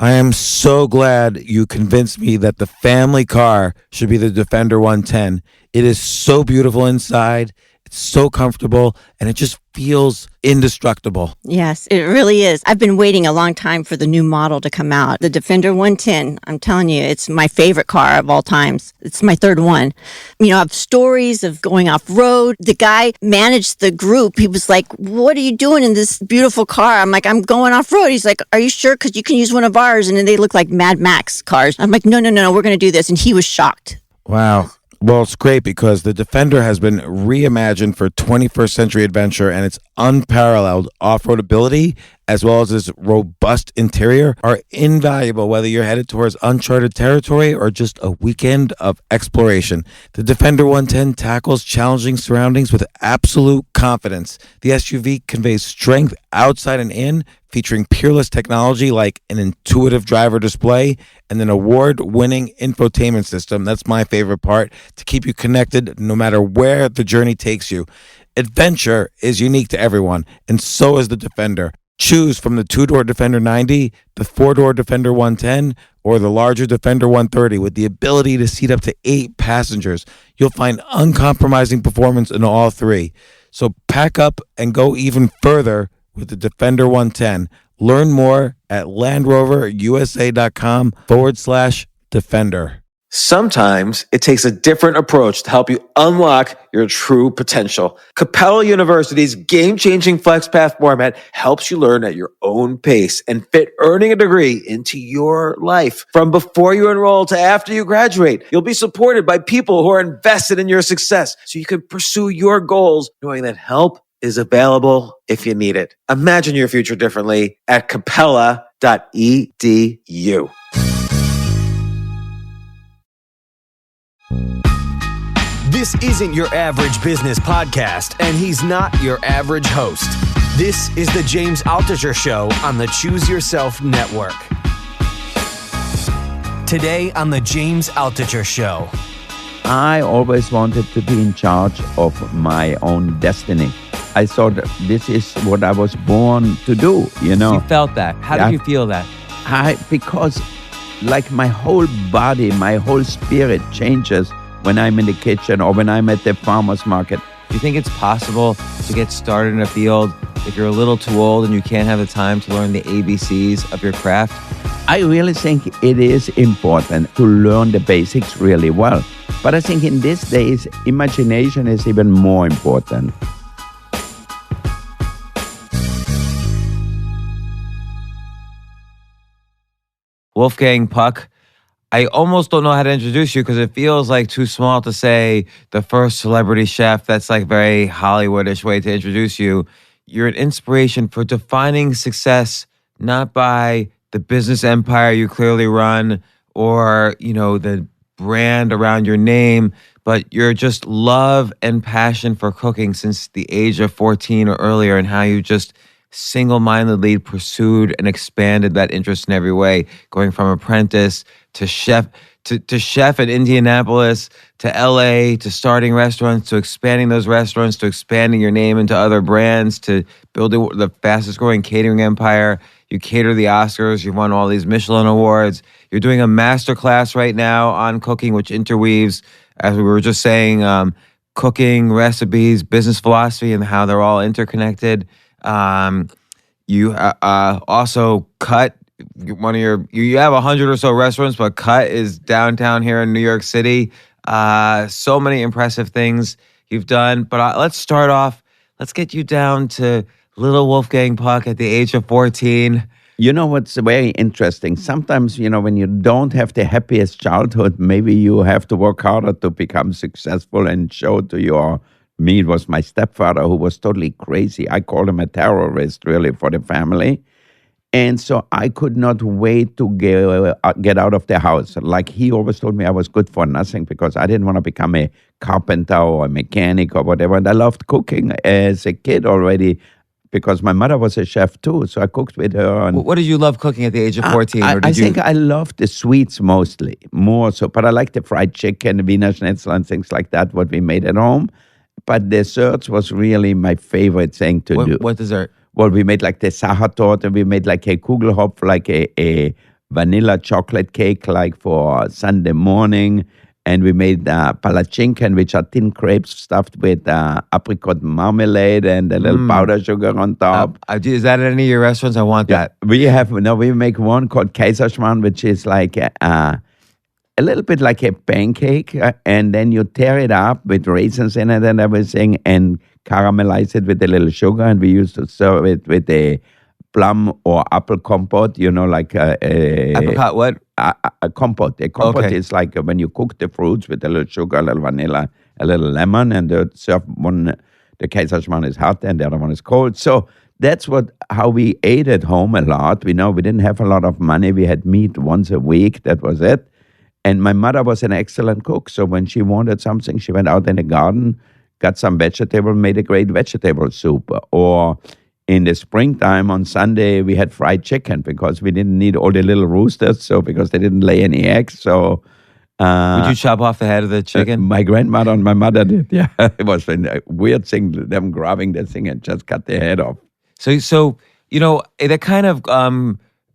I am so glad you convinced me that the family car should be the Defender 110. It is so beautiful inside. It's so comfortable, and it just feels indestructible. Yes, it really is. I've been waiting a long time for the new model to come out. The Defender 110, I'm telling you, it's my favorite car of all times. It's my third one. You know, I have stories of going off-road. The guy managed the group. He was like, what are you doing in this beautiful car? I'm like, I'm going off-road. He's like, are you sure? Because you can use one of ours. And then they look like Mad Max cars. I'm like, no, we're going to do this. And he was shocked. Wow. Well, it's great because the Defender has been reimagined for 21st century adventure, and its unparalleled off-road ability, as well as its robust interior, are invaluable whether you're headed towards uncharted territory or just a weekend of exploration. The Defender 110 tackles challenging surroundings with absolute confidence. The SUV conveys strength outside and in, featuring peerless technology like an intuitive driver display and an award-winning infotainment system. That's my favorite part, to keep you connected no matter where the journey takes you. Adventure is unique to everyone, and so is the Defender. Choose from the two-door Defender 90, the four-door Defender 110, or the larger Defender 130 with the ability to seat up to 8 passengers. You'll find uncompromising performance in all three. So pack up and go even further with the Defender 110. Learn more at LandRoverUSA.com/Defender. Sometimes it takes a different approach to help you unlock your true potential. Capella University's game-changing FlexPath format helps you learn at your own pace and fit earning a degree into your life. From before you enroll to after you graduate, you'll be supported by people who are invested in your success so you can pursue your goals knowing that help is available if you need it. Imagine your future differently at capella.edu. This isn't your average business podcast, and he's not your average host. This is the James Altucher Show on the Choose Yourself Network. Today on the James Altucher Show. I always wanted to be in charge of my own destiny. I thought this is what I was born to do, you know. You felt that. How did you feel that? Because like my whole body, my whole spirit changes when I'm in the kitchen or when I'm at the farmer's market. Do you think it's possible to get started in a field if you're a little too old and you can't have the time to learn the ABCs of your craft? I really think it is important to learn the basics really well. But I think in these days, imagination is even more important. Wolfgang Puck, I almost don't know how to introduce you because it feels like too small to say the first celebrity chef. That's like very Hollywoodish way to introduce you. You're an inspiration for defining success, not by the business empire you clearly run or, you know, the brand around your name, but your just love and passion for cooking since the age of 14 or earlier, and how you just single-mindedly pursued and expanded that interest in every way, going from apprentice to chef to chef in Indianapolis, to LA, to starting restaurants, to expanding those restaurants, to expanding your name into other brands, to building the fastest growing catering empire. You cater the Oscars, you've won all these Michelin awards. You're doing a MasterClass right now on cooking, which interweaves, as we were just saying, cooking, recipes, business philosophy, and how they're all interconnected. You also cut one of you have 100 or so restaurants, but Cut is downtown here in New York City. So many impressive things you've done. But let's start off. Let's get you down to little Wolfgang Puck at the age of 14. You know what's very interesting? Sometimes, you know, when you don't have the happiest childhood, maybe you have to work harder to become successful and show to your... Me, it was my stepfather who was totally crazy. I called him a terrorist, really, for the family. And so I could not wait to get out of the house. Like he always told me I was good for nothing because I didn't want to become a carpenter or a mechanic or whatever. And I loved cooking as a kid already because my mother was a chef too. So I cooked with her. And what did you love cooking at the age of 14? I think I loved the sweets mostly, more so. But I liked the fried chicken, the Wiener Schnitzel and things like that, what we made at home. But desserts was really my favorite thing to do. What dessert? Well, we made like the Sachertorte, and we made like a Kugelhopf, like a vanilla chocolate cake like for Sunday morning. And we made palachinken, which are thin crepes stuffed with apricot marmalade and a little powder sugar on top. Is that at any of your restaurants? I want that. We make one called Kaiserschmarrn, which is like a little bit like a pancake, and then you tear it up with raisins in it and everything, and caramelize it with a little sugar. And we used to serve it with a plum or apple compote, like Apricot what? A compote. A compote is like when you cook the fruits with a little sugar, a little vanilla, a little lemon, and the serve one. The Kaiserschmarrn is hot and the other one is cold. So that's how we ate at home a lot. We didn't have a lot of money. We had meat once a week. That was it. And my mother was an excellent cook. So when she wanted something, she went out in the garden, got some vegetable, made a great vegetable soup. Or in the springtime on Sunday, we had fried chicken because we didn't need all the little roosters, because they didn't lay any eggs. So would you chop off the head of the chicken? My grandmother and my mother did, yeah. It was a weird thing, them grabbing the thing and just cut the head off. So that kind of,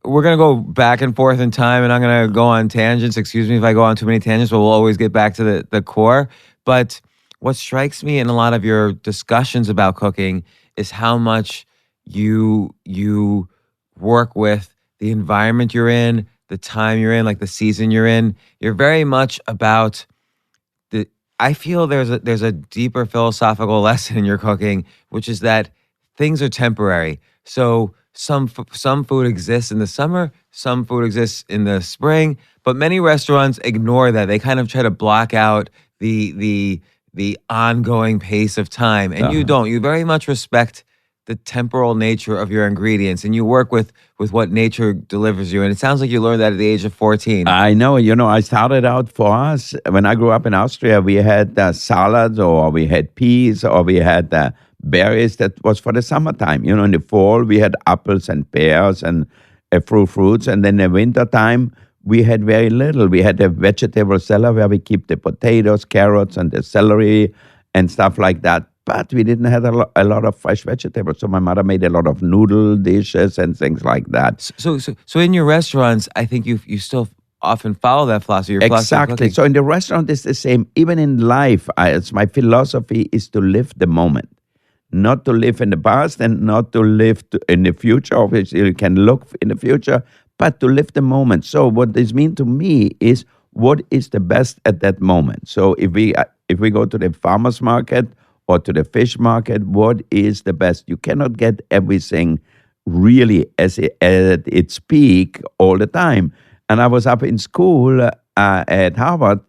we're going to go back and forth in time, and I'm going to go on tangents. Excuse me if I go on too many tangents, but we'll always get back to the core. But what strikes me in a lot of your discussions about cooking is how much you work with the environment you're in, the time you're in, like the season you're in. You're very much about I feel there's a deeper philosophical lesson in your cooking, which is that things are temporary. So some food exists in the summer, some food exists in the spring, but many restaurants ignore that. They kind of try to block out the ongoing pace of time, and you don't. You very much respect the temporal nature of your ingredients, and you work with what nature delivers you. And it sounds like you learned that at the age of 14. I know. I started out for us, when I grew up in Austria, we had salads, or we had peas, or we had berries. That was for the summertime. In the fall, we had apples and pears and fruits. And then in the wintertime, we had very little. We had a vegetable cellar where we keep the potatoes, carrots, and the celery and stuff like that. But we didn't have a lot of fresh vegetables. So my mother made a lot of noodle dishes and things like that. So in your restaurants, I think you still often follow that philosophy. Exactly. So in the restaurant, it's the same. Even in life, it's my philosophy is to live the moment. Not to live in the past and not to live in the future. Obviously, you can look in the future, but to live the moment. So what this means to me is what is the best at that moment. So if we go to the farmer's market or to the fish market, what is the best? You cannot get everything really at its peak all the time. And I was up in school at Harvard,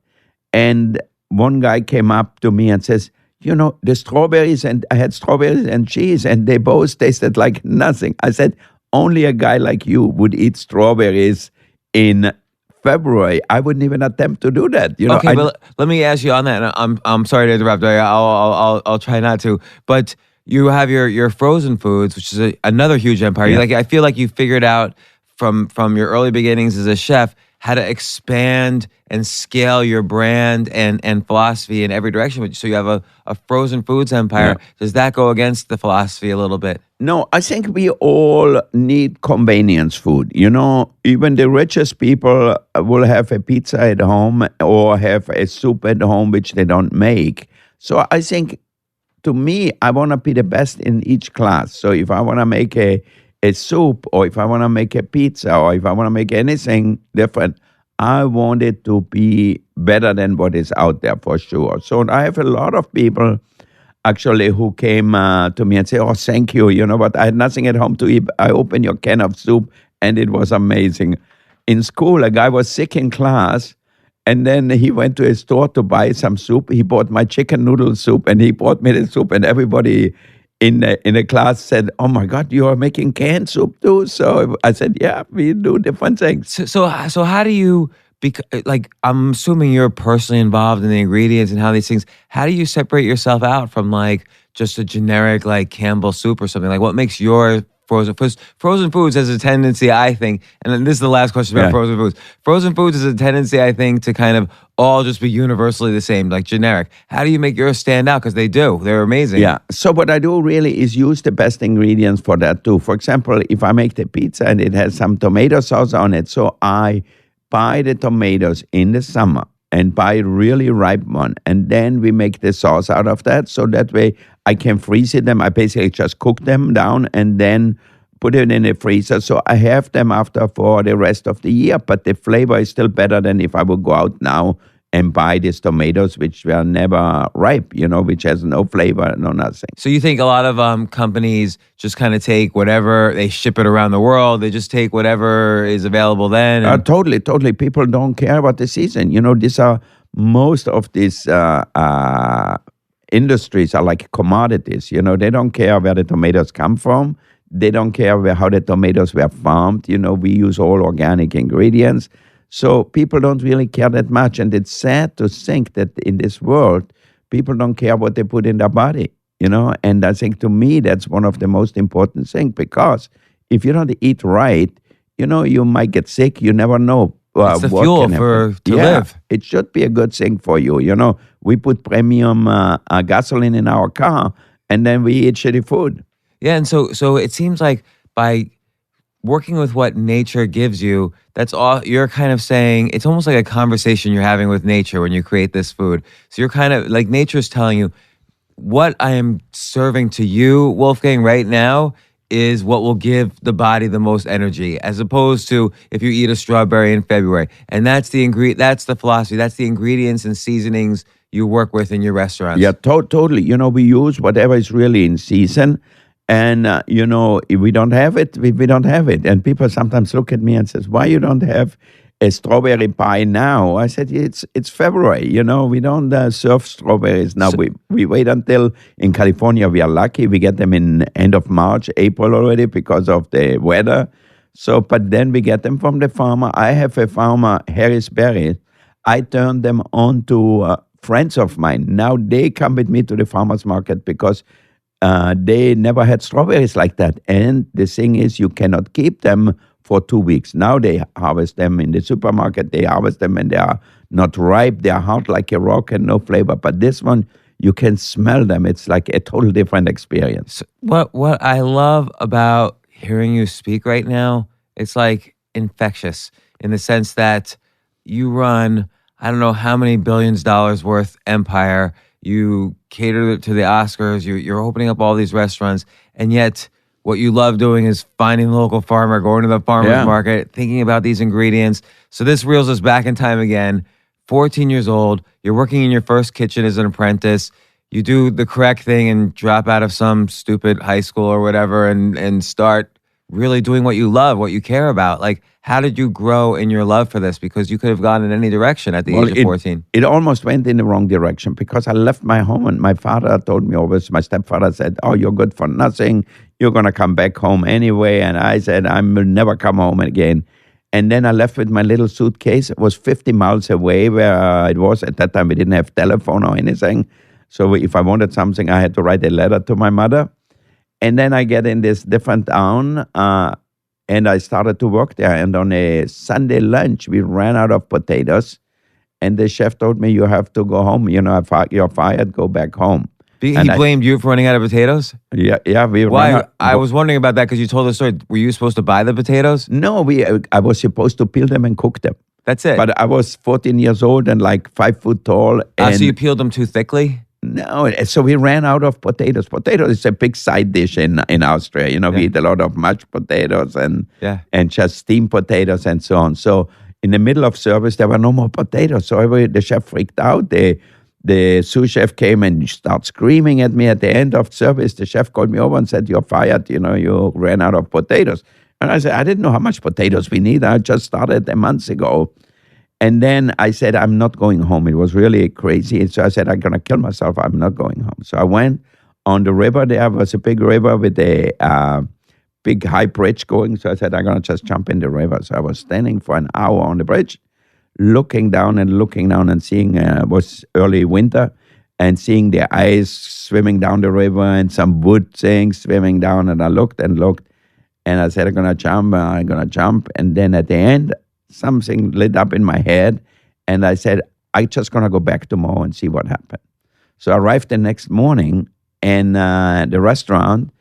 and one guy came up to me and says, the strawberries, and I had strawberries and cheese, and they both tasted like nothing. I said, only a guy like you would eat strawberries in February. I wouldn't even attempt to do that. Okay, but let me ask you on that. And I'm sorry to interrupt. I'll try not to. But you have your frozen foods, which is another huge empire. Yeah. I feel like you figured out from your early beginnings as a chef how to expand and scale your brand and philosophy in every direction. So you have a frozen foods empire. Yeah. Does that go against the philosophy a little bit? No, I think we all need convenience food. Even the richest people will have a pizza at home or have a soup at home, which they don't make. So I think, to me, I want to be the best in each class. So if I want to make a soup, or if I want to make a pizza, or if I want to make anything different, I want it to be better than what is out there for sure. So I have a lot of people actually who came to me and say, oh, thank you. But I had nothing at home to eat. I opened your can of soup and it was amazing. In school, a guy was sick in class, and then he went to a store to buy some soup. He bought my chicken noodle soup and he brought me the soup, and everybody in the class said, oh my God, you are making canned soup too? So I said, yeah, we do different things. So how do you, I'm assuming you're personally involved in the ingredients and how these things, how do you separate yourself out from just a generic Campbell soup or something? What makes your Frozen foods has a tendency, I think, and then this is the last question about frozen foods. Frozen foods has a tendency, I think, to kind of all just be universally the same, like generic. How do you make yours stand out? Because they do. They're amazing. Yeah. So what I do really is use the best ingredients for that too. For example, if I make the pizza and it has some tomato sauce on it, so I buy the tomatoes in the summer and buy a really ripe one. And then we make the sauce out of that. So that way I can freeze them. I basically just cook them down and then put it in the freezer. So I have them after for the rest of the year. But the flavor is still better than if I would go out now and buy these tomatoes, which were never ripe, which has no flavor, no nothing. So you think a lot of companies just kind of take whatever, they ship it around the world, they just take whatever is available then? Totally. People don't care about the season. Most of these industries are like commodities. They don't care where the tomatoes come from. They don't care how the tomatoes were farmed. We use all organic ingredients. So people don't really care that much. And it's sad to think that in this world, people don't care what they put in their body, And I think to me, that's one of the most important things, because if you don't eat right, you might get sick. You never know. It's the fuel to live. It should be a good thing for you. We put premium gasoline in our car and then we eat shitty food. Yeah. And so it seems like by working with what nature gives you, that's all you're kind of saying. It's almost like a conversation you're having with nature when you create this food. So you're kind of like nature's telling you, what I am serving to you, Wolfgang, right now is what will give the body the most energy, as opposed to if you eat a strawberry in February. And that's that's the philosophy. That's the ingredients and seasonings you work with in your restaurants. Yeah, totally. We use whatever is really in season. And, if we don't have it, we don't have it. And people sometimes look at me and says, why you don't have a strawberry pie now? I said, it's February, we don't serve strawberries now. We wait until, in California, we are lucky. We get them in end of March, April already because of the weather. So, but then we get them from the farmer. I have a farmer, Harris Berry. I turn them on to friends of mine. Now they come with me to the farmer's market because they never had strawberries like that. And the thing is, you cannot keep them for 2 weeks. Now they harvest them in the supermarket. They harvest them and they are not ripe. They are hard like a rock and no flavor. But this one, you can smell them. It's like a total different experience. What I love about hearing you speak right now, it's like infectious in the sense that you run, I don't know how many billions of dollars worth empire. You cater to the Oscars. You're opening up all these restaurants, and yet what you love doing is finding the local farmer, going to the farmer's market, thinking about these ingredients. So this reels us back in time again. 14 years old, you're working in your first kitchen as an apprentice. You do the correct thing and drop out of some stupid high school or whatever and start really doing what you love, what you care about. Like, how did you grow in your love for this? Because you could have gone in any direction at the age of 14. It almost went in the wrong direction because I left my home and my father told me always, my stepfather said, oh, you're good for nothing. You're going to come back home anyway. And I said, I will never come home again. And then I left with my little suitcase. It was 50 miles away where it was. At that time, we didn't have telephone or anything. So if I wanted something, I had to write a letter to my mother. And then I get in this different town, and I started to work there. And on a Sunday lunch, we ran out of potatoes. And the chef told me, you have to go home. You're fired, go back home. He blamed you for running out of potatoes? Yeah. Why? I was wondering about that because you told the story. Were you supposed to buy the potatoes? No, I was supposed to peel them and cook them. That's it? But I was 14 years old and like 5 foot tall. And so you peeled them too thickly? No, so we ran out of potatoes. Potatoes is a big side dish in Austria. We eat a lot of mashed potatoes and just steamed potatoes and so on. So in the middle of service, there were no more potatoes. So the chef freaked out. The sous chef came and started screaming at me at the end of service. The chef called me over and said, you're fired. You ran out of potatoes. And I said, I didn't know how much potatoes we need. I just started a month ago. And then I said, I'm not going home. It was really crazy. So I said, I'm going to kill myself. I'm not going home. So I went on the river. There was a big river with a big high bridge going. So I said, I'm going to just jump in the river. So I was standing for an hour on the bridge, looking down and seeing, it was early winter, and seeing the ice swimming down the river and some wood things swimming down. And I looked. And I said, I'm going to jump. And then at the end, something lit up in my head. And I said, I'm just going to go back tomorrow and see what happened. So I arrived the next morning in the restaurant,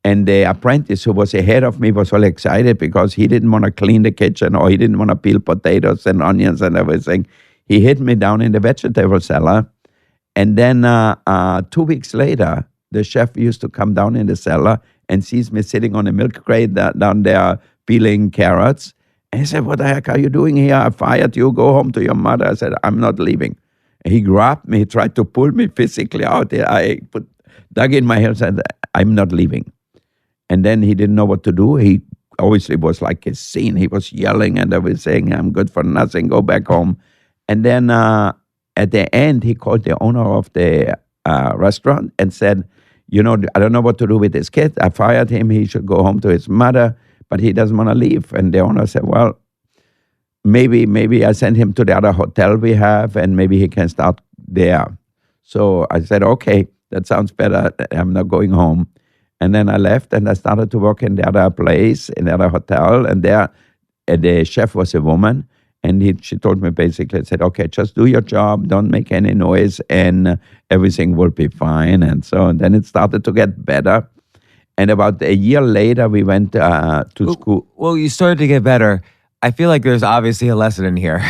and the apprentice who was ahead of me was all excited because he didn't want to clean the kitchen or he didn't want to peel potatoes and onions and everything. He hid me down in the vegetable cellar. And then 2 weeks later, the chef used to come down in the cellar and sees me sitting on a milk crate down there peeling carrots. And he said, what the heck are you doing here? I fired you. Go home to your mother. I said, I'm not leaving. And he grabbed me, tried to pull me physically out. I dug in my head and said, I'm not leaving. And then he didn't know what to do. He obviously was like a scene. He was yelling and everything, I'm good for nothing, go back home. And then at the end, he called the owner of the restaurant and said, I don't know what to do with this kid. I fired him. He should go home to his mother, but he doesn't want to leave. And the owner said, well, maybe I send him to the other hotel we have and maybe he can start there. So I said, okay, that sounds better. I'm not going home. And then I left and I started to work in the other place, in the other hotel. And there, the chef was a woman. And she told me basically, said, okay, just do your job, don't make any noise, and everything will be fine. And so then it started to get better. And about a year later, we went to school. Well, you started to get better. I feel like there's obviously a lesson in here,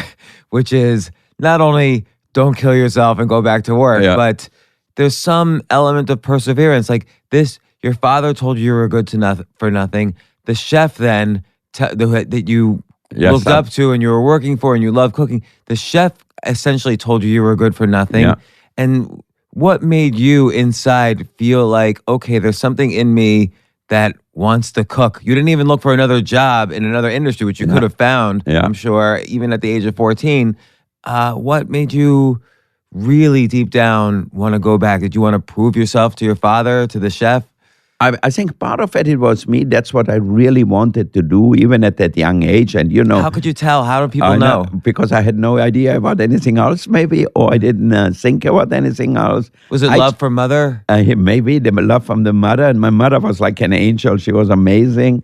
which is not only don't kill yourself and go back to work, but there's some element of perseverance. Like this, your father told you were good for nothing. The chef then that you looked up to and you were working for and you love cooking, the chef essentially told you were good for nothing. Yeah. And what made you inside feel like, okay, there's something in me that wants to cook? You didn't even look for another job in another industry, which you could have found, I'm sure, even at the age of 14. What made you really deep down want to go back? Did you want to prove yourself to your father, to the chef? I think part of it was me. That's what I really wanted to do, even at that young age. And how could you tell? How do people know? Because I had no idea about anything else, maybe, or I didn't think about anything else. Was it love for mother? Maybe the love from the mother. And my mother was like an angel. She was amazing.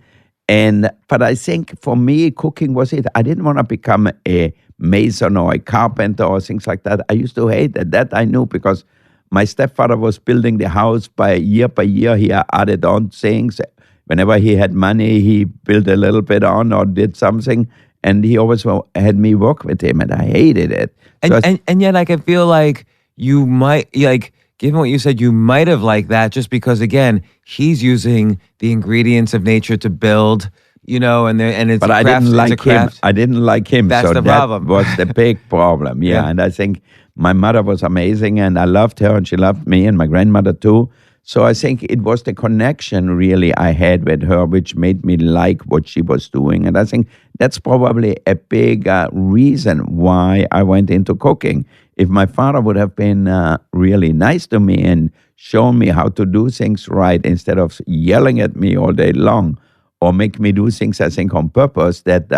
But I think for me, cooking was it. I didn't want to become a mason or a carpenter or things like that. I used to hate that. That I knew because my stepfather was building the house by year. He added on things. Whenever he had money, he built a little bit on or did something. And he always had me work with him, and I hated it. And yet I can feel like you might, given what you said, you might have liked that just because, again, he's using the ingredients of nature to build, and it's but a craft. I didn't like him. I didn't like him. That's the problem. That was the big problem. Yeah. And I think my mother was amazing, and I loved her, and she loved me, and my grandmother too. So I think it was the connection really I had with her, which made me like what she was doing. And I think that's probably a big reason why I went into cooking. If my father would have been really nice to me and shown me how to do things right instead of yelling at me all day long or make me do things, I think, on purpose that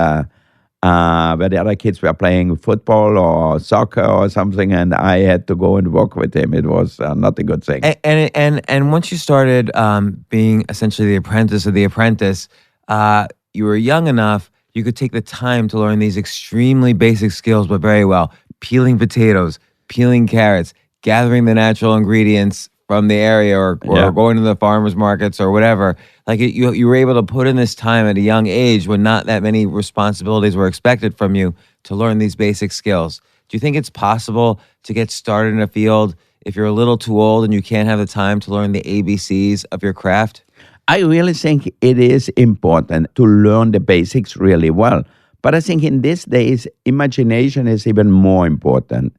where the other kids were playing football or soccer or something, and I had to go and work with him. It was not a good thing. And once you started being essentially the apprentice of the apprentice, you were young enough you could take the time to learn these extremely basic skills, but very well. Peeling potatoes, peeling carrots, gathering the natural ingredients from the area or going to the farmers markets or whatever. Like you were able to put in this time at a young age when not that many responsibilities were expected from you to learn these basic skills. Do you think it's possible to get started in a field if you're a little too old and you can't have the time to learn the ABCs of your craft? I really think it is important to learn the basics really well. But I think in these days, imagination is even more important.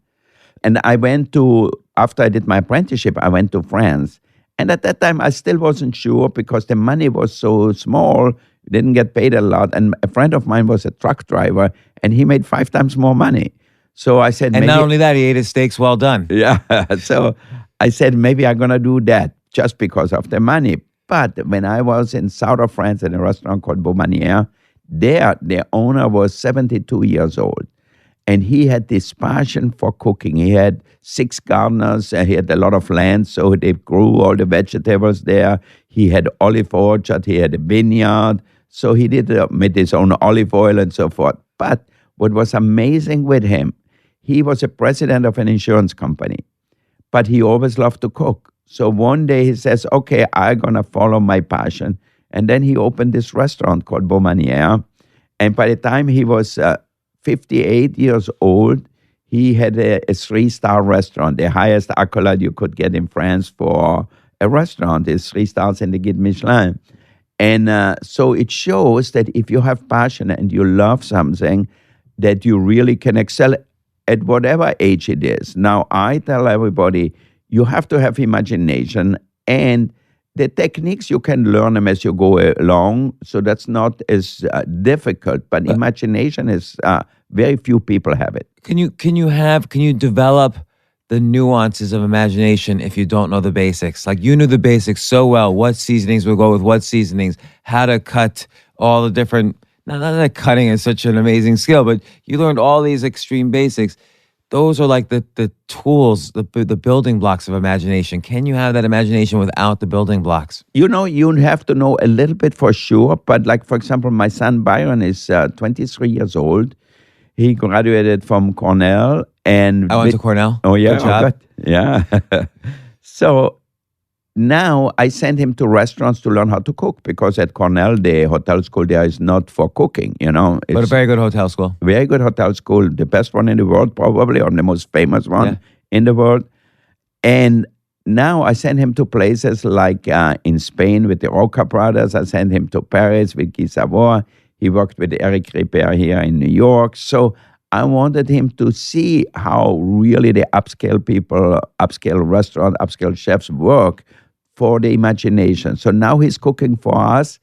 And after I did my apprenticeship, I went to France. And at that time, I still wasn't sure because the money was so small, didn't get paid a lot. And a friend of mine was a truck driver, and he made 5 times more money. So I said, and not only that, he ate his steaks well done. Yeah. So I said, maybe I'm going to do that just because of the money. But when I was in south of France in a restaurant called Beaumanière, the owner was 72 years old. And he had this passion for cooking. He had 6 gardeners. He had a lot of land, so they grew all the vegetables there. He had olive orchard. He had a vineyard. So he made his own olive oil and so forth. But what was amazing with him, he was a president of an insurance company, but he always loved to cook. So one day he says, okay, I'm going to follow my passion. And then he opened this restaurant called Beaumanière. And by the time he was 58 years old, he had a 3-star restaurant, the highest accolade you could get in France for a restaurant is 3 stars in the Guide Michelin. And so it shows that if you have passion and you love something, that you really can excel at whatever age it is. Now, I tell everybody, you have to have imagination, and the techniques, you can learn them as you go along, so that's not as difficult, but imagination is, very few people have it. Can you develop the nuances of imagination if you don't know the basics? Like, you knew the basics so well, what seasonings will go with what seasonings, how to cut all the different, not that cutting is such an amazing skill, but you learned all these extreme basics. Those are like the tools, the building blocks of imagination. Can you have that imagination without the building blocks? You have to know a little bit for sure, but like, for example, my son Byron is 23 years old. He graduated from Cornell. And I went to Cornell. Oh, yeah. Good job. Yeah. So now I send him to restaurants to learn how to cook, because at Cornell, the hotel school there is not for cooking, It's But a very good hotel school. Very good hotel school, the best one in the world probably, or the most famous one in the world. And now I send him to places like in Spain with the Roca brothers. I send him to Paris with Guy Savoy. He worked with Eric Ripert here in New York. So I wanted him to see how really the upscale people, upscale restaurant, upscale chefs work for the imagination. So now he's cooking for us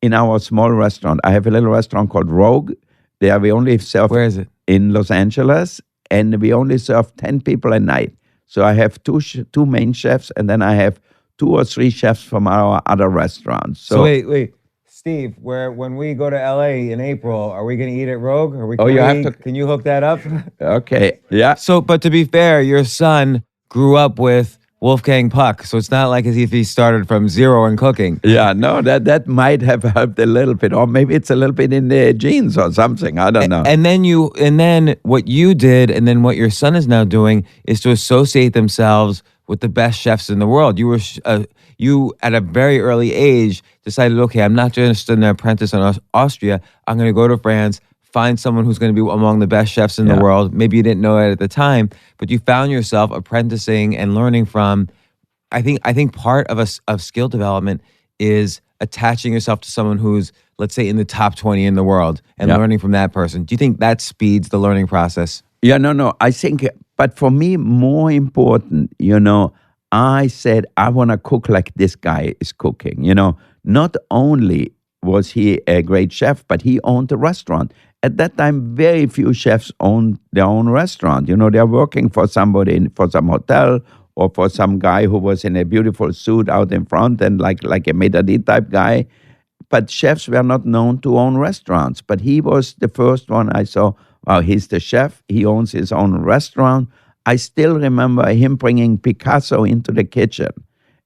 in our small restaurant. I have a little restaurant called Rogue. There we only serve... Where is it? In Los Angeles. And we only serve 10 people a night. So I have two main chefs, and then I have 2 or 3 chefs from our other restaurants. So wait. Steve, when we go to LA in April, are we going to eat at Rogue? Can you hook that up? Okay, yeah. So, but to be fair, your son grew up with Wolfgang Puck, so it's not like as if he started from zero in cooking. Yeah, no, that might have helped a little bit, or maybe it's a little bit in the genes or something. I don't know. And then what you did, and then what your son is now doing, is to associate themselves with the best chefs in the world. You at a very early age decided, okay, I'm not just an apprentice in Austria. I'm going to go to France, find someone who's going to be among the best chefs in the world. Maybe you didn't know it at the time, but you found yourself apprenticing and learning from. I think part of skill development is attaching yourself to someone who's, let's say, in the top 20 in the world and learning from that person. Do you think that speeds the learning process? Yeah, no. I think, but for me, more important, I said, I want to cook like this guy is cooking. Not only was he a great chef, but he owned a restaurant. At that time, very few chefs owned their own restaurant. They're working for somebody, for some hotel, or for some guy who was in a beautiful suit out in front and like a maitre d' type guy. But chefs were not known to own restaurants. But he was the first one I saw. Wow, he's the chef. He owns his own restaurant. I still remember him bringing Picasso into the kitchen.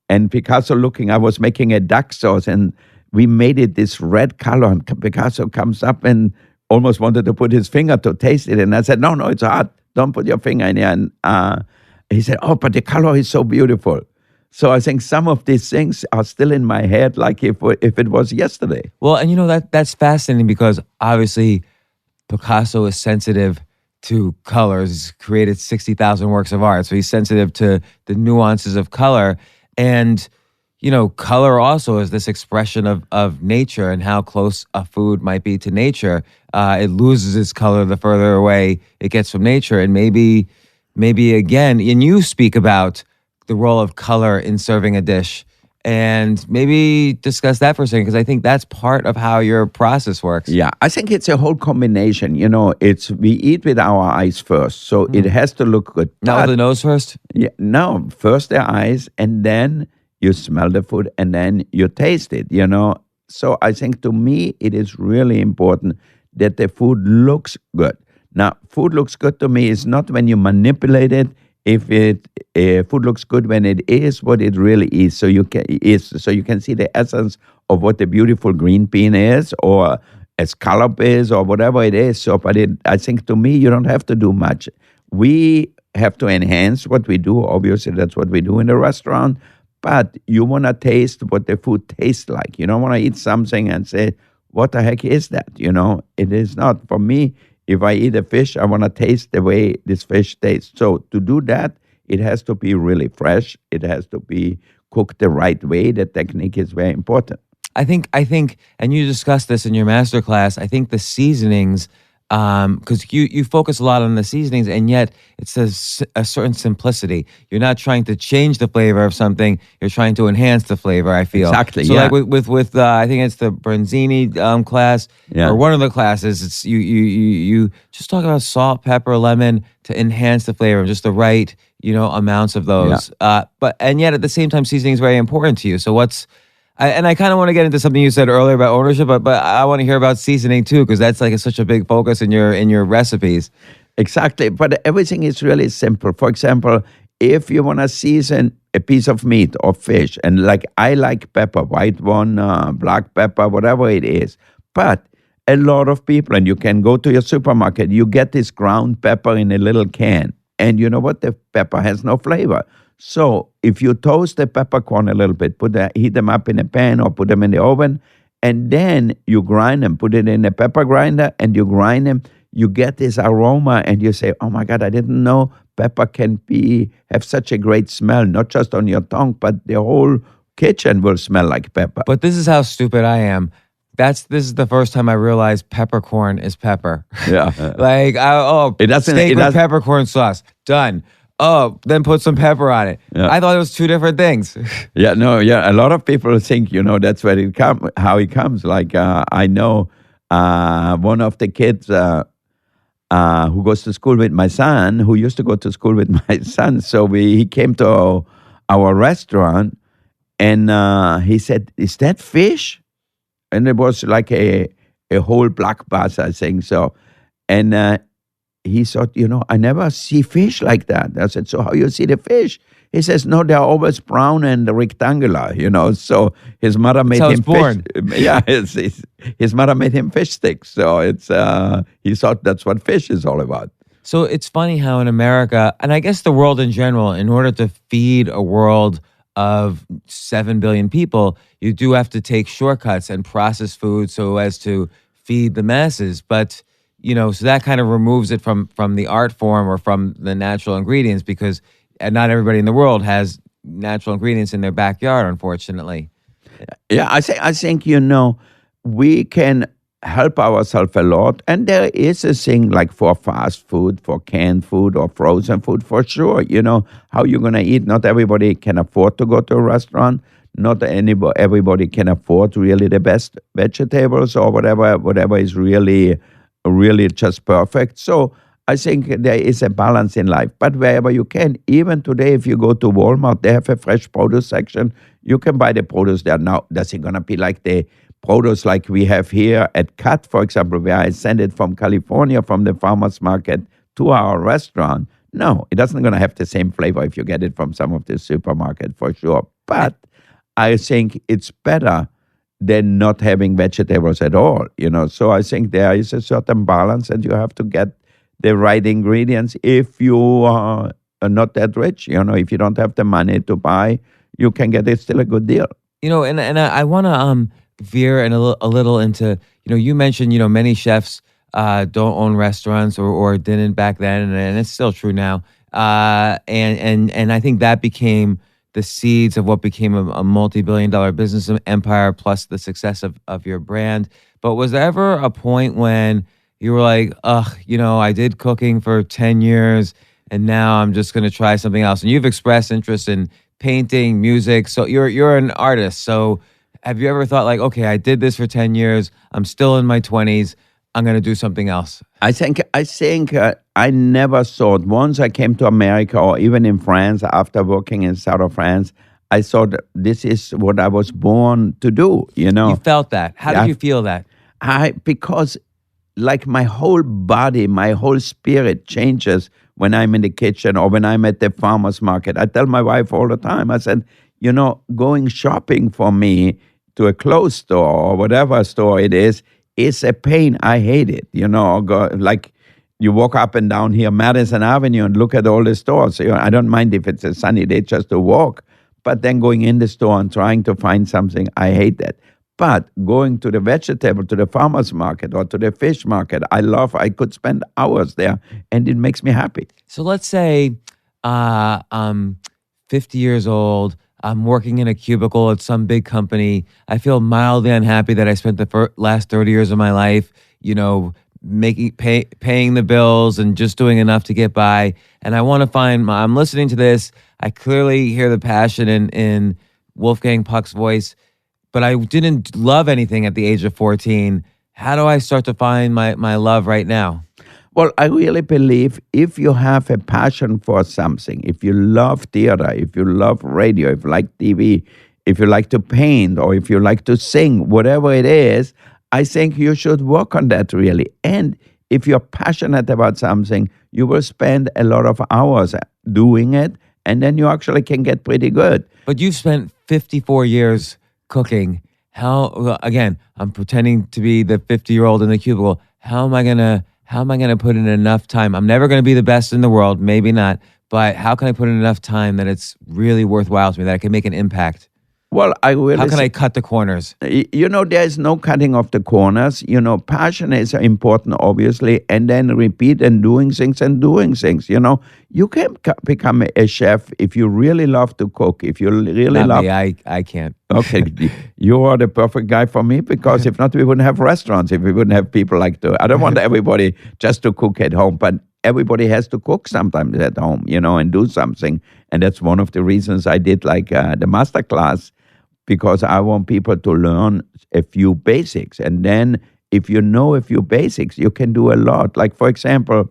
And Picasso I was making a duck sauce, and we made it this red color. And Picasso comes up and almost wanted to put his finger to taste it. And I said, no, it's hot. Don't put your finger in here. And he said, oh, but the color is so beautiful. So I think some of these things are still in my head, like if it was yesterday. Well, and that's fascinating, because obviously Picasso is sensitive to colors. He's created 60,000 works of art. So he's sensitive to the nuances of color. And, color also is this expression of nature and how close a food might be to nature. It loses its color the further away it gets from nature. And maybe again, and you speak about the role of color in serving a dish. And maybe discuss that for a second, because I think that's part of how your process works. Yeah, I think it's a whole combination. We eat with our eyes first, so it has to look good. Not with the nose first? Yeah, no, first the eyes, and then you smell the food, and then you taste it, So I think to me, it is really important that the food looks good. Now, food looks good to me is not when you manipulate it. If food looks good when it is what it really is, so you can see the essence of what the beautiful green bean is or a scallop is or whatever it is. So, but I think to me, you don't have to do much. We have to enhance what we do. Obviously, that's what we do in the restaurant. But you want to taste what the food tastes like. You don't want to eat something and say, what the heck is that? It is not. For me, if I eat a fish, I want to taste the way this fish tastes. So to do that, it has to be really fresh. It has to be cooked the right way. The technique is very important. I think, and you discussed this in your masterclass. I think the seasonings, because you focus a lot on the seasonings, and yet it's a certain simplicity. You're not trying to change the flavor of something; you're trying to enhance the flavor. I feel exactly. So, yeah. like with I think it's the Bronzini class or one of the classes. It's you just talk about salt, pepper, lemon to enhance the flavor, just the right amounts of those. And yet at the same time, seasoning is very important to you. So I kind of want to get into something you said earlier about ownership, but I want to hear about seasoning too, because that's like such a big focus in your recipes. Exactly, but everything is really simple. For example, if you want to season a piece of meat or fish, and like I like pepper, white one, black pepper, whatever it is, but a lot of people, and you can go to your supermarket, you get this ground pepper in a little can, and you know what? The pepper has no flavor. So if you toast the peppercorn a little bit, heat them up in a pan or put them in the oven, and then you grind them, put it in a pepper grinder, and you grind them, you get this aroma, and you say, oh my God, I didn't know pepper can have such a great smell, not just on your tongue, but the whole kitchen will smell like pepper. But this is how stupid I am. This is the first time I realized peppercorn is pepper. Yeah. Steak with peppercorn sauce. Done. Oh, then put some pepper on it. Yeah. I thought it was two different things. A lot of people think, that's where how it comes. Like, I know one of the kids who goes to school with my son, who used to go to school with my son. So he came to our restaurant and he said, is that fish? And it was like a whole black bass, I think so. And he thought, I never see fish like that. I said, so how you see the fish? He says, no, they're always brown and rectangular, So his mother made him born. Fish. Yeah, his mother made him fish sticks. So he thought that's what fish is all about. So it's funny how in America, and I guess the world in general, in order to feed a world of 7 billion people, you do have to take shortcuts and process food so as to feed the masses. But so that kind of removes it from the art form or from the natural ingredients, because not everybody in the world has natural ingredients in their backyard, unfortunately. Yeah, I think we can help ourselves a lot, and there is a thing like for fast food, for canned food or frozen food, for sure. How you're gonna eat. Not everybody can afford to go to a restaurant. Not everybody can afford really the best vegetables or whatever is really just perfect. So I think there is a balance in life. But wherever you can, even today, if you go to Walmart, they have a fresh produce section. You can buy the produce there. Now, does it going to be like the produce like we have here at Cut, for example, where I send it from California, from the farmer's market to our restaurant? No, it doesn't going to have the same flavor if you get it from some of the supermarket, for sure. But I think it's better than not having vegetables at all, So I think there is a certain balance, and you have to get the right ingredients. If you are not that rich, if you don't have the money to buy, you can get it still a good deal. And I want to veer a little into, you mentioned, many chefs don't own restaurants or didn't back then, and it's still true now. And I think that became the seeds of what became a multi-billion-dollar business empire, plus the success of your brand. But was there ever a point when you were like, I did cooking for 10 years and now I'm just going to try something else? And you've expressed interest in painting, music. So you're an artist. So have you ever thought like, okay, I did this for 10 years. I'm still in my 20s. I'm going to do something else? I think I never thought, once I came to America or even in France, after working in south of France, I thought this is what I was born to do, You felt that. How did you feel that? Because like my whole body, my whole spirit changes when I'm in the kitchen or when I'm at the farmer's market. I tell my wife all the time, I said, going shopping for me to a clothes store or whatever store it is a pain. I hate it. Like you walk up and down here Madison Avenue and look at all the stores. I don't mind if it's a sunny day just to walk, but then going in the store and trying to find something, I hate that. But going to the vegetable, to the farmer's market or to the fish market, I could spend hours there and it makes me happy. So let's say I'm 50 years old. I'm working in a cubicle at some big company. I feel mildly unhappy that I spent the last 30 years of my life, paying the bills and just doing enough to get by. And I want to I'm listening to this. I clearly hear the passion in Wolfgang Puck's voice, but I didn't love anything at the age of 14. How do I start to find my love right now? Well, I really believe if you have a passion for something, if you love theater, if you love radio, if you like TV, if you like to paint, or if you like to sing, whatever it is, I think you should work on that really. And if you're passionate about something, you will spend a lot of hours doing it, and then you actually can get pretty good. But you've spent 54 years cooking. Again, I'm pretending to be the 50-year-old in the cubicle. How am I gonna put in enough time? I'm never gonna be the best in the world, maybe not, but how can I put in enough time that it's really worthwhile to me, that I can make an impact? Well, how can I cut the corners? There is no cutting off the corners. Passion is important, obviously, and then repeat and doing things. You can become a chef if you really love to cook. If you really Not love, me, I can't. Okay, you are the perfect guy for me, because if not, we wouldn't have restaurants. If we wouldn't have people like to. I don't want everybody just to cook at home, but everybody has to cook sometimes at home, and do something. And that's one of the reasons I did the MasterClass, because I want people to learn a few basics. And then if you know a few basics, you can do a lot. Like, for example,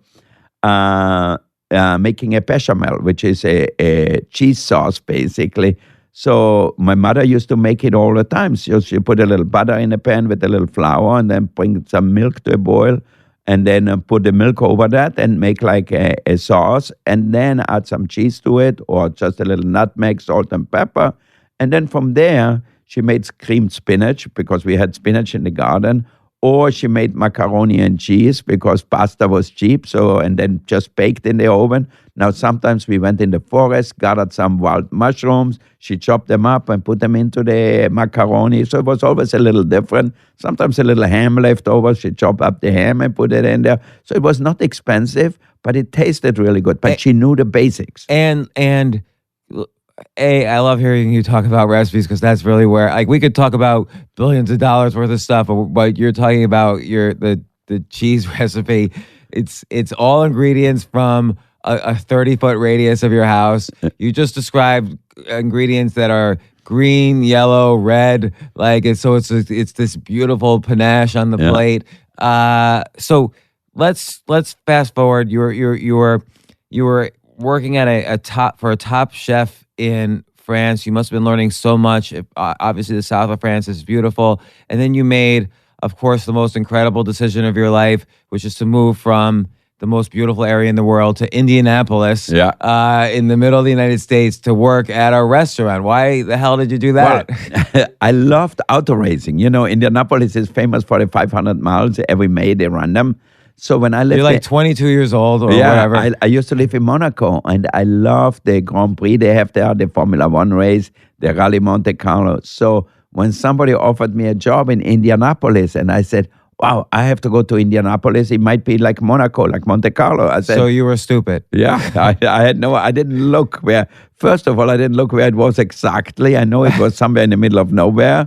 making a bechamel, which is a cheese sauce, basically. So my mother used to make it all the time. So she put a little butter in a pan with a little flour and then bring some milk to a boil and then put the milk over that and make like a sauce and then add some cheese to it or just a little nutmeg, salt and pepper. And then from there, she made creamed spinach because we had spinach in the garden. Or she made macaroni and cheese because pasta was cheap. And then just baked in the oven. Now, sometimes we went in the forest, gathered some wild mushrooms. She chopped them up and put them into the macaroni. So it was always a little different. Sometimes a little ham left over. She chopped up the ham and put it in there. So it was not expensive, but it tasted really good. But she knew the basics. And I love hearing you talk about recipes because that's really where we could talk about billions of dollars worth of stuff, but you're talking about the cheese recipe. It's all ingredients from a 30-foot radius of your house. You just described ingredients that are green, yellow, red, it's this beautiful panache on the plate. So let's fast forward. You were working at a top chef in France. You must have been learning so much. Obviously, the south of France is beautiful. And then you made, of course, the most incredible decision of your life, which is to move from the most beautiful area in the world to Indianapolis, in the middle of the United States, to work at a restaurant. Why the hell did you do that? Well, I loved auto racing. Indianapolis is famous for the 500 miles. Every May they run them. So when I lived, you're 22 years old or whatever. I used to live in Monaco, and I love the Grand Prix they have there, the Formula One race, the Rally Monte Carlo. So when somebody offered me a job in Indianapolis, and I said, "Wow, I have to go to Indianapolis. It might be like Monaco, like Monte Carlo." I said, "So you were stupid." Yeah, I didn't look where. First of all, I didn't look where it was exactly. I know it was somewhere in the middle of nowhere,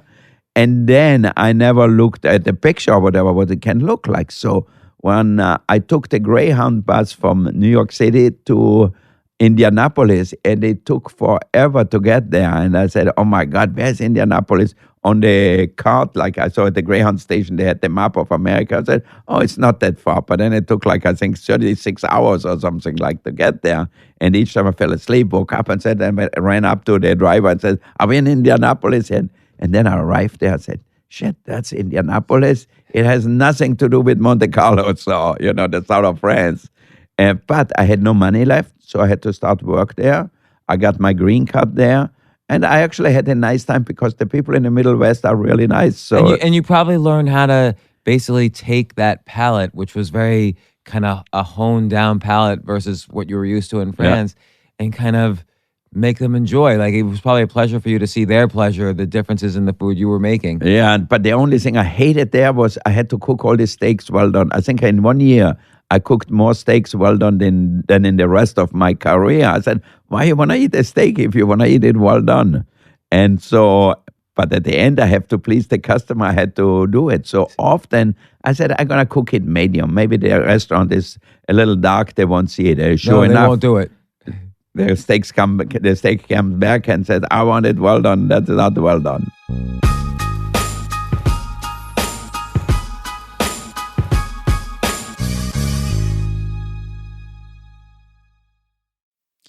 and then I never looked at the picture or whatever what it can look like. So when I took the Greyhound bus from New York City to Indianapolis, and it took forever to get there. And I said, "Oh my God, where's Indianapolis?" On the cart, like I saw at the Greyhound station, they had the map of America. I said, "Oh, it's not that far." But then it took 36 hours or something to get there. And each time I fell asleep, woke up and I ran up to the driver and said, "Are we in Indianapolis?" And then I arrived there. I said, "Shit, that's Indianapolis. It has nothing to do with Monte Carlo, so, the south of France." But I had no money left, so I had to start work there. I got my green card there, And I actually had a nice time because the people in the Middle West are really nice. So And you probably learned how to basically take that palate, which was very kind of a honed down palate versus what you were used to in France, and kind of make them enjoy. Like, it was probably a pleasure for you to see their pleasure, the differences in the food you were making. yeah, but the only thing I hated there was I had to cook all the steaks well done. I think in 1 year, I cooked more steaks well done than in the rest of my career. I said, why you want to eat a steak if you want to eat it well done? And so, but at the end, I have to please the customer. I had to do it. So often, I said, I'm going to cook it medium. Maybe the restaurant is a little dark. They won't see it. Sure No, enough, they won't do it. the steak comes back and said, I want it well done. That's not well done.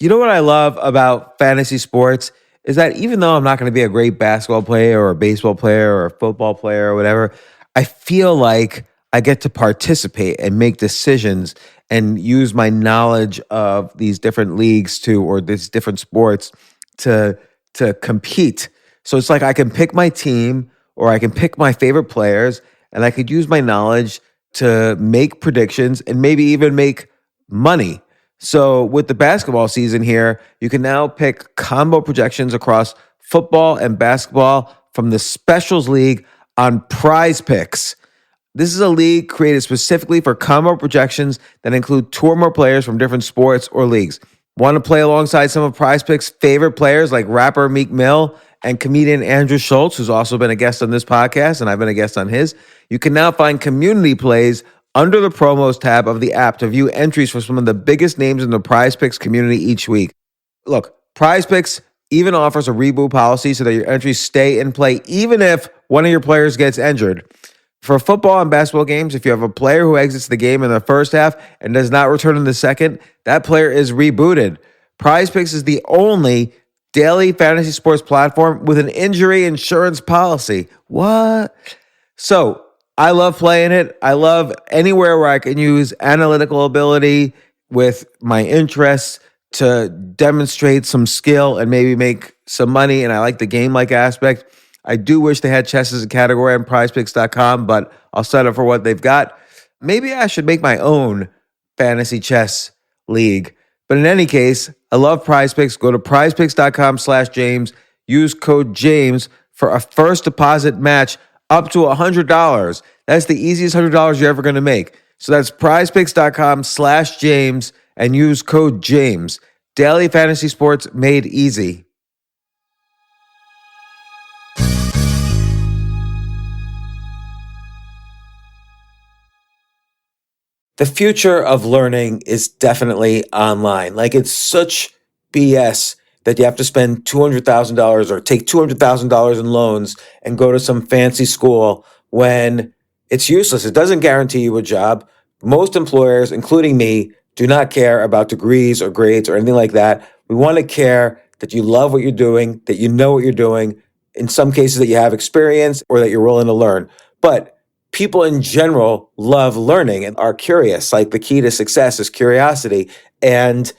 You know what I love about fantasy sports is that even though I'm not going to be a great basketball player or a baseball player or a football player or whatever, I feel like I get to participate and make decisions and use my knowledge of these different leagues or these different sports to compete. So it's like I can pick my team or I can pick my favorite players and I could use my knowledge to make predictions and maybe even make money. So with the basketball season here, you can now pick combo projections across football and basketball from the Specials League on Prize Picks. This is a league created specifically for combo projections that include two or more players from different sports or leagues. Want to play alongside some of Prize Picks' favorite players like rapper Meek Mill and comedian Andrew Schultz, who's also been a guest on this podcast, and I've been a guest on his? You can now find community plays under the promos tab of the app to view entries for some of the biggest names in the Prize Picks community each week. Look, Prize Picks even offers a reboot policy so that your entries stay in play even if one of your players gets injured. For football and basketball games, if you have a player who exits the game in the first half and does not return in the second, that player is rebooted. Prize Picks is the only daily fantasy sports platform with an injury insurance policy. What? So, I love playing it. I love anywhere where I can use analytical ability with my interests to demonstrate some skill and maybe make some money. And I like the game-like aspect. I do wish they had chess as a category on prizepicks.com, but I'll settle for what they've got. Maybe I should make my own fantasy chess league. But in any case, I love Prize Picks. Go to prizepicks.com/James. Use code James for a first deposit match up to $100. That's the easiest $100 you're ever going to make. So that's prizepicks.com/James and use code James. Daily fantasy sports made easy. The future of learning is definitely online. Like, it's such BS that you have to spend $200,000 or take $200,000 in loans and go to some fancy school when it's useless. It doesn't guarantee you a job. Most employers, including me, do not care about degrees or grades or anything like that. We want to care that you love what you're doing, that you know what you're doing, in some cases that you have experience or that you're willing to learn. But people in general love learning and are curious. Like, the key to success is curiosity. And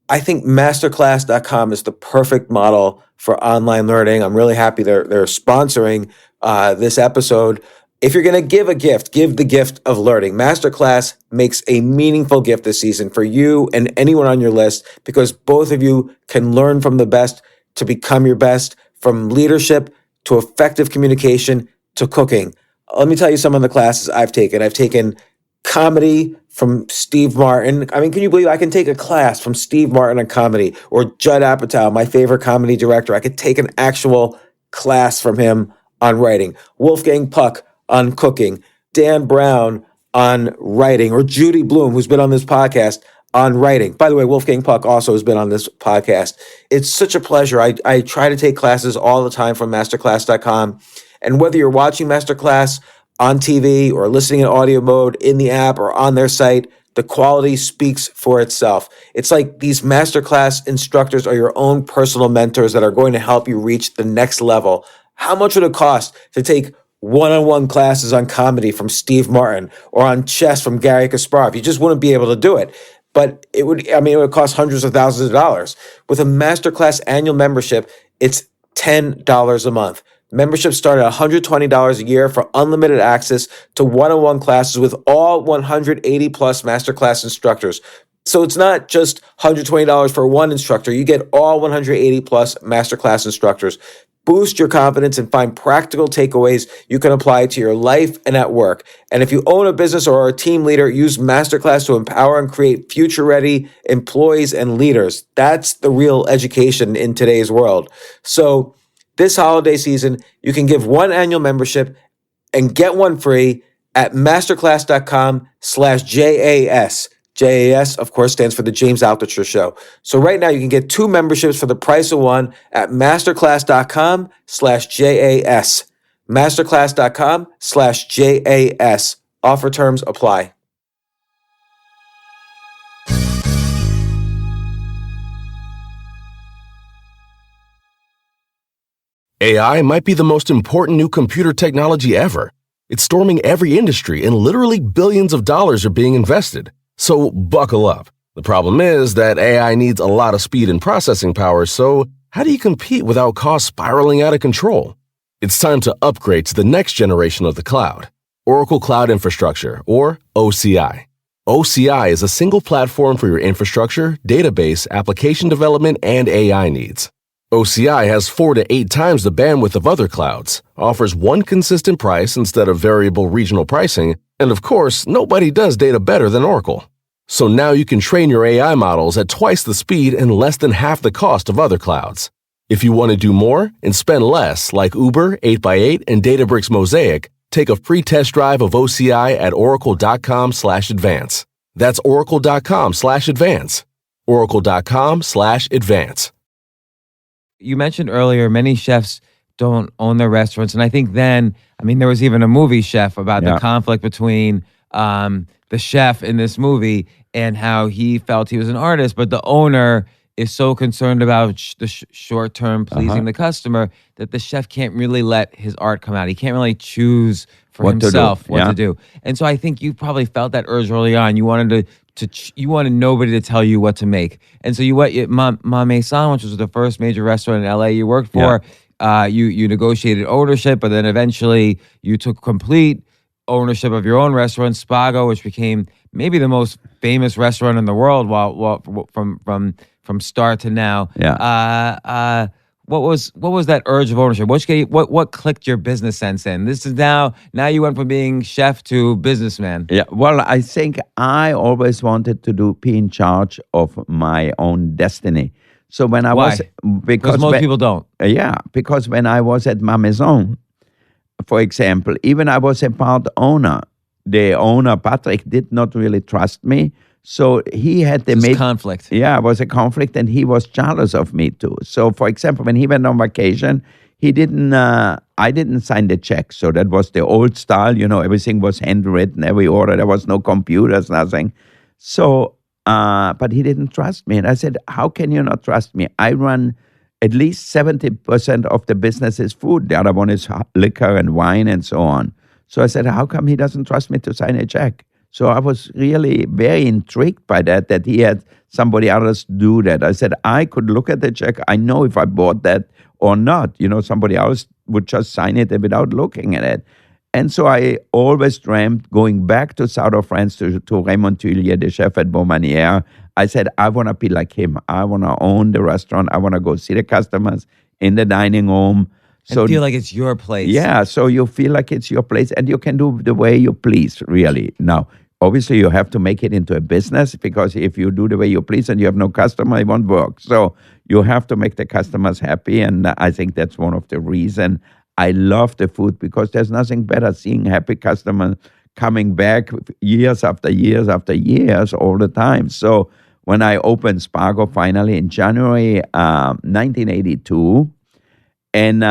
I think MasterClass.com is the perfect model for online learning. I'm really happy they're sponsoring this episode. If you're going to give a gift, give the gift of learning. MasterClass makes a meaningful gift this season for you and anyone on your list, because both of you can learn from the best to become your best, from leadership to effective communication to cooking. Let me tell you some of the classes I've taken. I've taken comedy from Steve Martin. I mean, can you believe I can take a class from Steve Martin on comedy, or Judd Apatow, my favorite comedy director? I could take an actual class from him on writing. Wolfgang Puck on cooking. Dan Brown on writing, or Judy Bloom, who's been on this podcast, on writing. By the way, Wolfgang Puck also has been on this podcast. It's such a pleasure. I try to take classes all the time from masterclass.com. And whether you're watching MasterClass on TV or listening in audio mode in the app or on their site, the quality speaks for itself. It's like these MasterClass instructors are your own personal mentors that are going to help you reach the next level. How much would it cost to take one-on-one classes on comedy from Steve Martin or on chess from Gary Kasparov? You just wouldn't be able to do it. But it would cost hundreds of thousands of dollars. With a MasterClass annual membership, it's $10 a month. Memberships start at $120 a year for unlimited access to one-on-one classes with all 180 plus MasterClass instructors. So it's not just $120 for one instructor. You get all 180 plus MasterClass instructors. Boost your confidence and find practical takeaways you can apply to your life and at work. And if you own a business or are a team leader, use MasterClass to empower and create future-ready employees and leaders. That's the real education in today's world. So this holiday season, you can give one annual membership and get one free at masterclass.com/JAS. JAS, of course, stands for the James Altucher Show. So right now you can get 2 memberships for the price of one at masterclass.com/JAS. Masterclass.com/JAS. Offer terms apply. AI might be the most important new computer technology ever. It's storming every industry, and literally billions of dollars are being invested. So buckle up. The problem is that AI needs a lot of speed and processing power, so how do you compete without costs spiraling out of control? It's time to upgrade to the next generation of the cloud, Oracle Cloud Infrastructure, or OCI. OCI is a single platform for your infrastructure, database, application development, and AI needs. OCI has 4 to 8 times the bandwidth of other clouds, offers one consistent price instead of variable regional pricing, and of course, nobody does data better than Oracle. So now you can train your AI models at twice the speed and less than half the cost of other clouds. If you want to do more and spend less, like Uber, 8x8, and Databricks Mosaic, take a free test drive of OCI at oracle.com/advance. That's oracle.com/advance. oracle.com/advance. You mentioned earlier many chefs don't own their restaurants. And I think then, there was even a movie, Chef, about the conflict between the chef in this movie and how he felt he was an artist, but the owner is so concerned about the short-term pleasing the customer that the chef can't really let his art come out. He can't really choose for himself what to do. And so I think you probably felt that urge early on. You wanted you wanted nobody to tell you what to make. And so you went, Maison, which was the first major restaurant in LA you worked for, you negotiated ownership, but then eventually you took complete ownership of your own restaurant, Spago, which became maybe the most famous restaurant in the world from start to now. What was that urge of ownership? What clicked your business sense in? This is now you went from being chef to businessman. Yeah, well, I think I always wanted to be in charge of my own destiny. So when I was because most people don't. Because when I was at Maison, for example, even I was a part owner. The owner, Patrick, did not really trust me. So he had the conflict. Yeah, it was a conflict, and he was jealous of me too. So, for example, when he went on vacation, he didn't. I didn't sign the check. So that was the old style. Everything was handwritten, every order. There was no computers, nothing. So, but he didn't trust me, and I said, "How can you not trust me? I run at least 70% of the business is food. The other one is liquor and wine and so on." So I said, "How come he doesn't trust me to sign a check?" So I was really very intrigued by that he had somebody else do that. I said, I could look at the check. I know if I bought that or not. Somebody else would just sign it without looking at it. And so I always dreamt going back to south of France to Raymond Thuillier, the chef at Beaumanière. I said, I want to be like him. I want to own the restaurant. I want to go see the customers in the dining room. So feel like it's your place. Yeah, so you feel like it's your place, and you can do the way you please, really. Now, obviously, you have to make it into a business, because if you do the way you please and you have no customer, it won't work. So you have to make the customers happy, and I think that's one of the reasons I love the food, because there's nothing better seeing happy customers coming back years after years after years all the time. So when I opened Spago finally in January 1982, and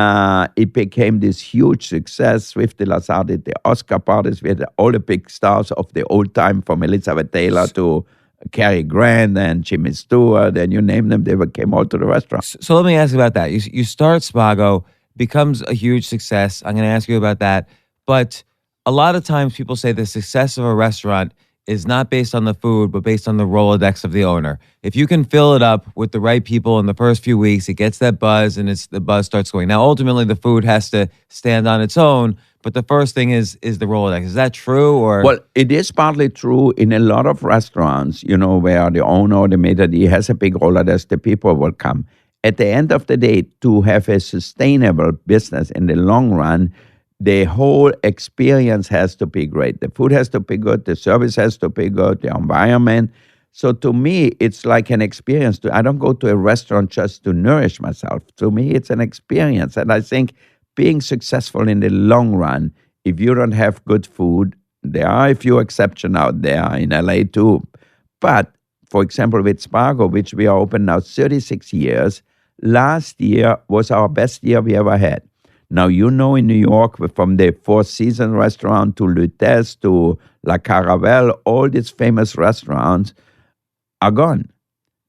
it became this huge success with the Lazard, the Oscar parties. We had all the big stars of the old time, from Elizabeth Taylor to Cary Grant and Jimmy Stewart, and you name them, they came all to the restaurant. So let me ask you about that. You start Spago, becomes a huge success. I'm going to ask you about that. But a lot of times people say the success of a restaurant is not based on the food, but based on the Rolodex of the owner. If you can fill it up with the right people in the first few weeks, it gets that buzz and the buzz starts going. Now, ultimately, the food has to stand on its own, but the first thing is the Rolodex. Is that true? Or Well, it is partly true in a lot of restaurants, where the owner or the maitre d' has a big Rolodex, the people will come. At the end of the day, to have a sustainable business in the long run, the whole experience has to be great. The food has to be good, the service has to be good, the environment. So to me, it's like an experience. I don't go to a restaurant just to nourish myself. To me, it's an experience. And I think being successful in the long run, if you don't have good food, there are a few exceptions out there in LA too. But for example, with Spargo, which we are open now 36 years, last year was our best year we ever had. Now, in New York, from the Four Seasons restaurant to Lutèce to La Caravelle, all these famous restaurants are gone.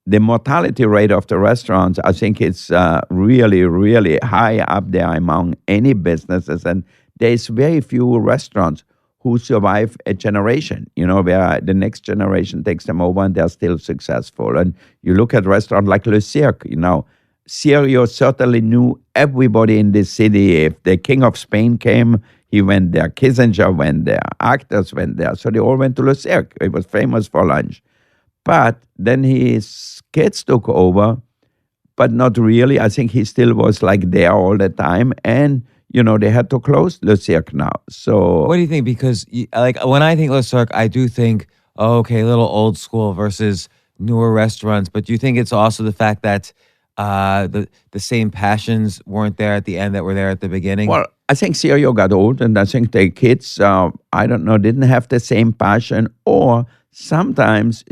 The mortality rate of the restaurants, I think it's really, really high up there among any businesses. And there's very few restaurants who survive a generation, where the next generation takes them over and they're still successful. And you look at restaurants like Le Cirque, Sirio certainly knew everybody in the city. If the King of Spain came, he went there. Kissinger went there. Actors went there. So they all went to Le Cirque. It was famous for lunch. But then his kids took over, but not really. I think he still was like there all the time. And, they had to close Le Cirque now. So what do you think? Because when I think Le Cirque, I do think, a little old school versus newer restaurants. But do you think it's also the fact that the same passions weren't there at the end that were there at the beginning? Well, I think Sirio got old, and I think the kids, didn't have the same passion, or sometimes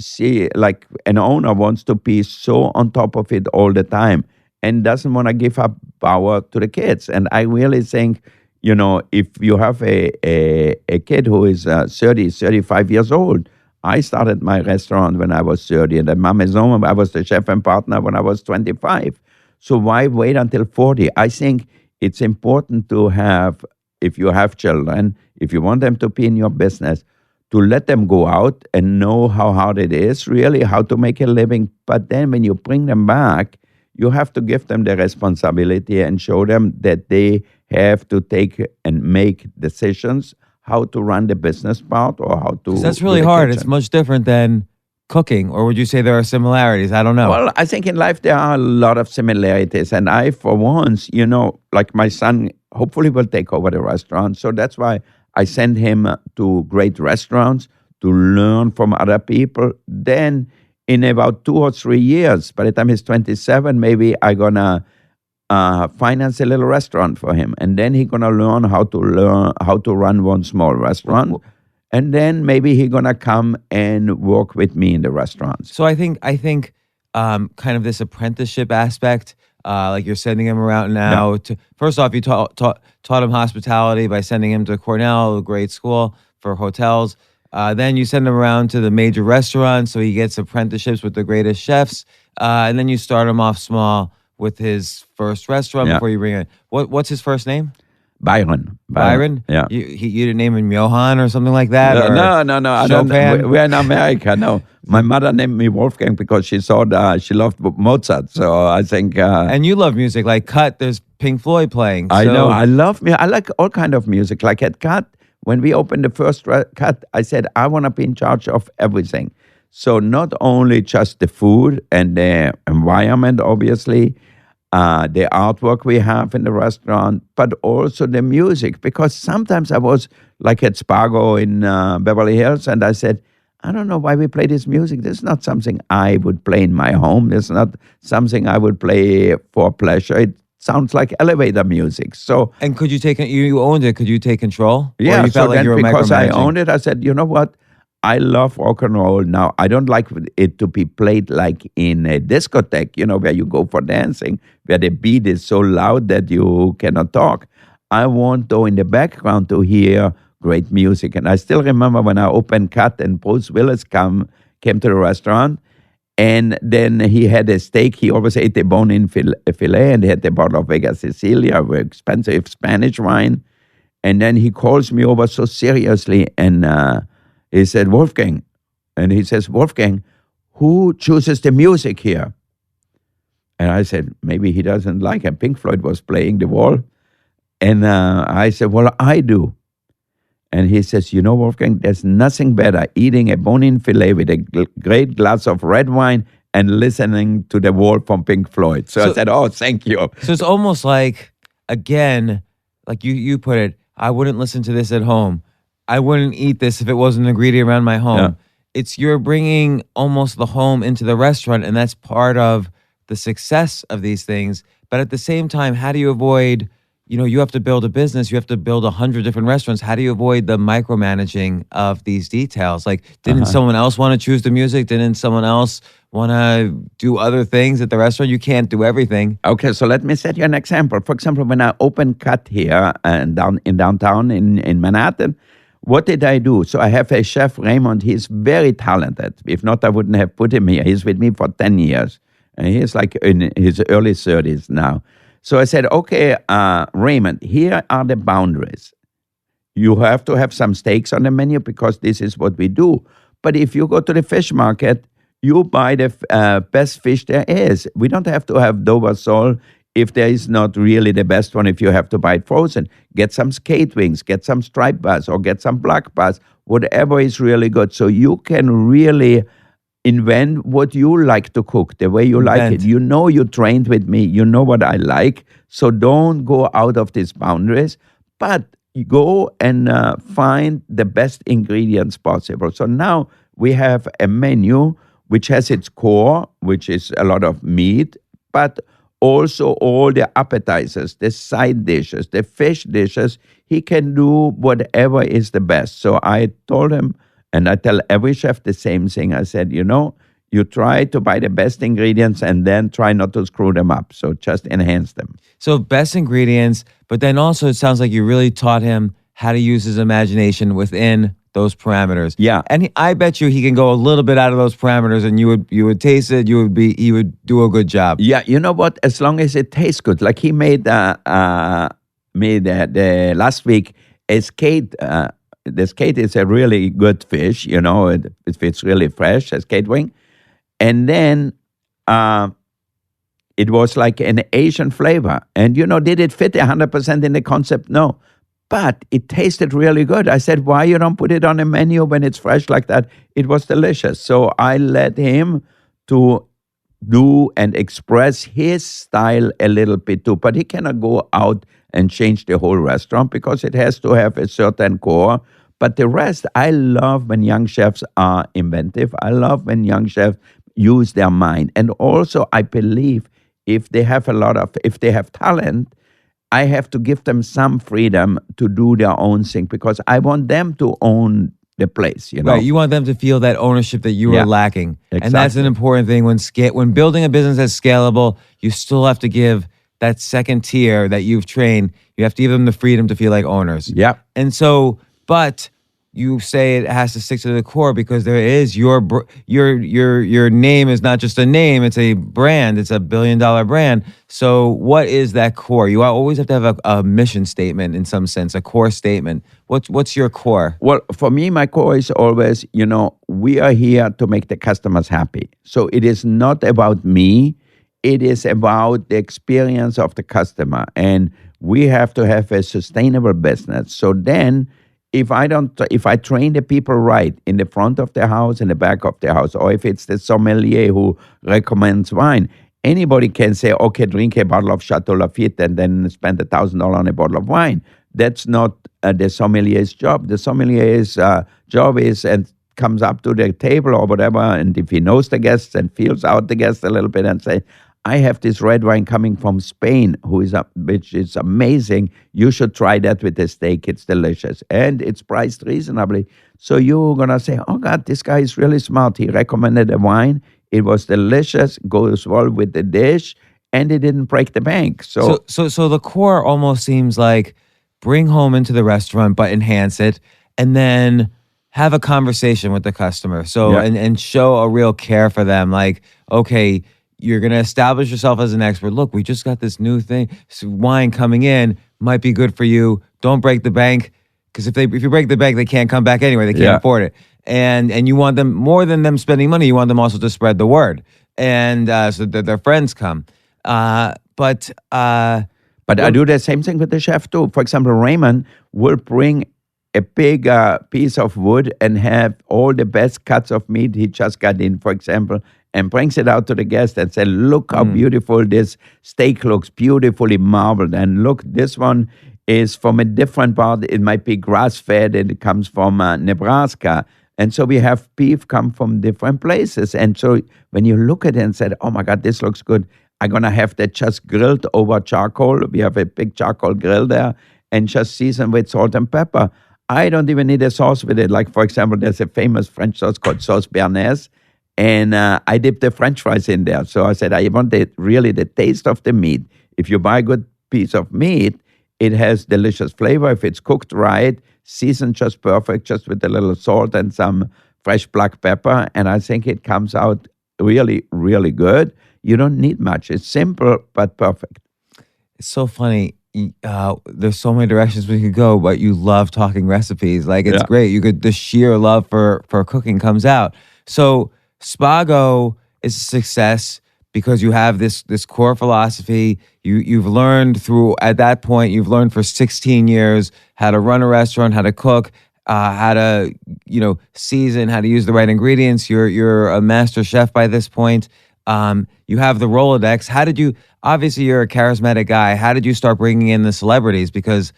like an owner wants to be so on top of it all the time and doesn't want to give up power to the kids. And I really think, if you have a kid who is 30, 35 years old, I started my restaurant when I was 30, and at my Maison, I was the chef and partner when I was 25. So why wait until 40? I think it's important to have, if you have children, if you want them to be in your business, to let them go out and know how hard it is, really, how to make a living. But then when you bring them back, you have to give them the responsibility and show them that they have to take and make decisions how to run the business part or how to... That's really hard. It's much different than cooking. Or would you say there are similarities? I don't know. Well, I think in life there are a lot of similarities. And I, for once, like my son hopefully will take over the restaurant. So that's why I send him to great restaurants to learn from other people. Then in about 2 or 3 years, by the time he's 27, maybe I'm going to finance a little restaurant for him. And then he's going to learn how to run one small restaurant. And then maybe he's going to come and work with me in the restaurants. So I think kind of this apprenticeship aspect, like you're sending him around now. Yeah. First off, you taught him hospitality by sending him to Cornell, a great school for hotels. Then you send him around to the major restaurants, so he gets apprenticeships with the greatest chefs. And then you start him off small with his first restaurant before you bring in. What's his first name? Byron. Yeah. You didn't name him Johann or something like that? No. I don't. We're in America. No, my mother named me Wolfgang because she she loved Mozart. So I think. And you love music, like Cut. There's Pink Floyd playing. I know. I love me. I like all kind of music. Like at Cut, when we opened the first Cut, I said I want to be in charge of everything. So not only just the food and the environment, obviously. The artwork we have in the restaurant, but also the music. Because sometimes I was like at Spargo in Beverly Hills, and I said, I don't know why we play this music. This is not something I would play in my home. This is not something I would play for pleasure. It sounds like elevator music. So, and could you you owned it? Could you take control? Yeah. So then, because I owned it, I said, you know what? I love rock and roll. Now, I don't like it to be played like in a discotheque, where you go for dancing, where the beat is so loud that you cannot talk. I want, though, in the background to hear great music. And I still remember when I opened Cut and Bruce Willis came to the restaurant, and then he had a steak. He always ate the bone-in filet, and he had the bottle of Vega Sicilia, very expensive Spanish wine. And then he calls me over so seriously, and he said, Wolfgang, And he says, Wolfgang, who chooses the music here? And I said, maybe he doesn't like it. Pink Floyd was playing The Wall. And I said, well, I do. And he says, you know, Wolfgang, there's nothing better eating a bone-in filet with a great glass of red wine and listening to The Wall from Pink Floyd. So I said, oh, thank you. So it's almost like, again, like you put it, I wouldn't listen to this at home. I wouldn't eat this if it wasn't an ingredient around my home. Yeah. It's you're bringing almost the home into the restaurant, and that's part of the success of these things. But at the same time, how do you avoid, you have to build a business, you have to build 100 different restaurants. How do you avoid the micromanaging of these details? Like, didn't someone else want to choose the music? Didn't someone else want to do other things at the restaurant? You can't do everything. Okay, so let me set you an example. For example, when I opened Cut here in downtown in Manhattan, what did I do? So I have a chef, Raymond. He's very talented. If not, I wouldn't have put him here. He's with me for 10 years. And he's like in his early 30s now. So I said, okay, Raymond, here are the boundaries. You have to have some steaks on the menu because this is what we do. But if you go to the fish market, you buy the best fish there is. We don't have to have Dover sole if there is not really the best one, if you have to buy it frozen. Get some skate wings, get some striped bass, or get some black bass, whatever is really good. So you can really invent what you like to cook, the way you like it. You trained with me. You know what I like. So don't go out of these boundaries, but you go and find the best ingredients possible. So now we have a menu which has its core, which is a lot of meat, but also all the appetizers, the side dishes, the fish dishes. He can do whatever is the best. So I told him, and I tell every chef the same thing. I said, you try to buy the best ingredients and then try not to screw them up. So just enhance them. So best ingredients, but then also it sounds like you really taught him how to use his imagination within those parameters. Yeah. And I bet you he can go a little bit out of those parameters and you would taste it, he would do a good job. Yeah, you know what? As long as it tastes good. Like he made the last week a skate. The skate is a really good fish, it's really fresh, a skate wing. And then it was like an Asian flavor. And, did it fit 100% in the concept? No. But it tasted really good. I said, why you don't put it on a menu when it's fresh like that? It was delicious. So I let him to do and express his style a little bit too. But he cannot go out and change the whole restaurant because it has to have a certain core. But the rest, I love when young chefs are inventive. I love when young chefs use their mind. And also, I believe if they have talent, I have to give them some freedom to do their own thing because I want them to own the place, Right, you want them to feel that ownership that you are lacking. Exactly. And that's an important thing. When building a business that's scalable, you still have to give that second tier that you've trained, you have to give them the freedom to feel like owners. Yeah. And so, but you say it has to stick to the core because there is your name is not just a name, it's a brand, it's $1 billion brand. So what is that core? You always have to have a mission statement in some sense, a core statement. What's your core? Well, for me, my core is always, we are here to make the customers happy. So it is not about me, it is about the experience of the customer. And we have to have a sustainable business. So then if I train the people right in the front of the house, in the back of the house, or if it's the sommelier who recommends wine, anybody can say, okay, drink a bottle of Chateau Lafite and then spend $1,000 on a bottle of wine. That's not the sommelier's job. The sommelier's job is and comes up to the table or whatever, and if he knows the guests and feels out the guests a little bit and say, I have this red wine coming from Spain, which is amazing. You should try that with the steak. It's delicious. And it's priced reasonably. So you're going to say, oh, God, this guy is really smart. He recommended a wine. It was delicious, goes well with the dish, and it didn't break the bank. So the core almost seems like bring home into the restaurant, but enhance it, and then have a conversation with the customer. So and show a real care for them. Like, okay, you're going to establish yourself as an expert. Look, we just got this new thing. This wine coming in might be good for you. Don't break the bank. Because if you break the bank, they can't come back anyway. They can't afford it. and you want them more than them spending money. You want them also to spread the word, and so that their friends come. But I do the same thing with the chef too. For example, Raymond will bring a big piece of wood and have all the best cuts of meat he just got in, for example, and brings it out to the guest and say, look how beautiful this steak looks, beautifully marbled. And look, this one is from a different part. It might be grass-fed and it comes from Nebraska. And so we have beef come from different places. And so when you look at it and say, oh my God, this looks good, I'm going to have that just grilled over charcoal. We have a big charcoal grill there and just seasoned with salt and pepper. I don't even need a sauce with it. Like, for example, there's a famous French sauce called sauce béarnaise, and I dip the French fries in there. So I said, I want really the taste of the meat. If you buy a good piece of meat, it has delicious flavor. If it's cooked right, seasoned just perfect, just with a little salt and some fresh black pepper, and I think it comes out really, really good. You don't need much. It's simple, but perfect. it's so funny. There's so many directions we could go, but you love talking recipes. Like, it's great. The sheer love for cooking comes out. So Spago is a success because you have this core philosophy. You've learned at that point, you've learned for 16 years how to run a restaurant, how to cook, how to, season, how to use the right ingredients. You're a master chef by this point. You have the Rolodex. Obviously you're a charismatic guy. How did you start bringing in the celebrities? Because,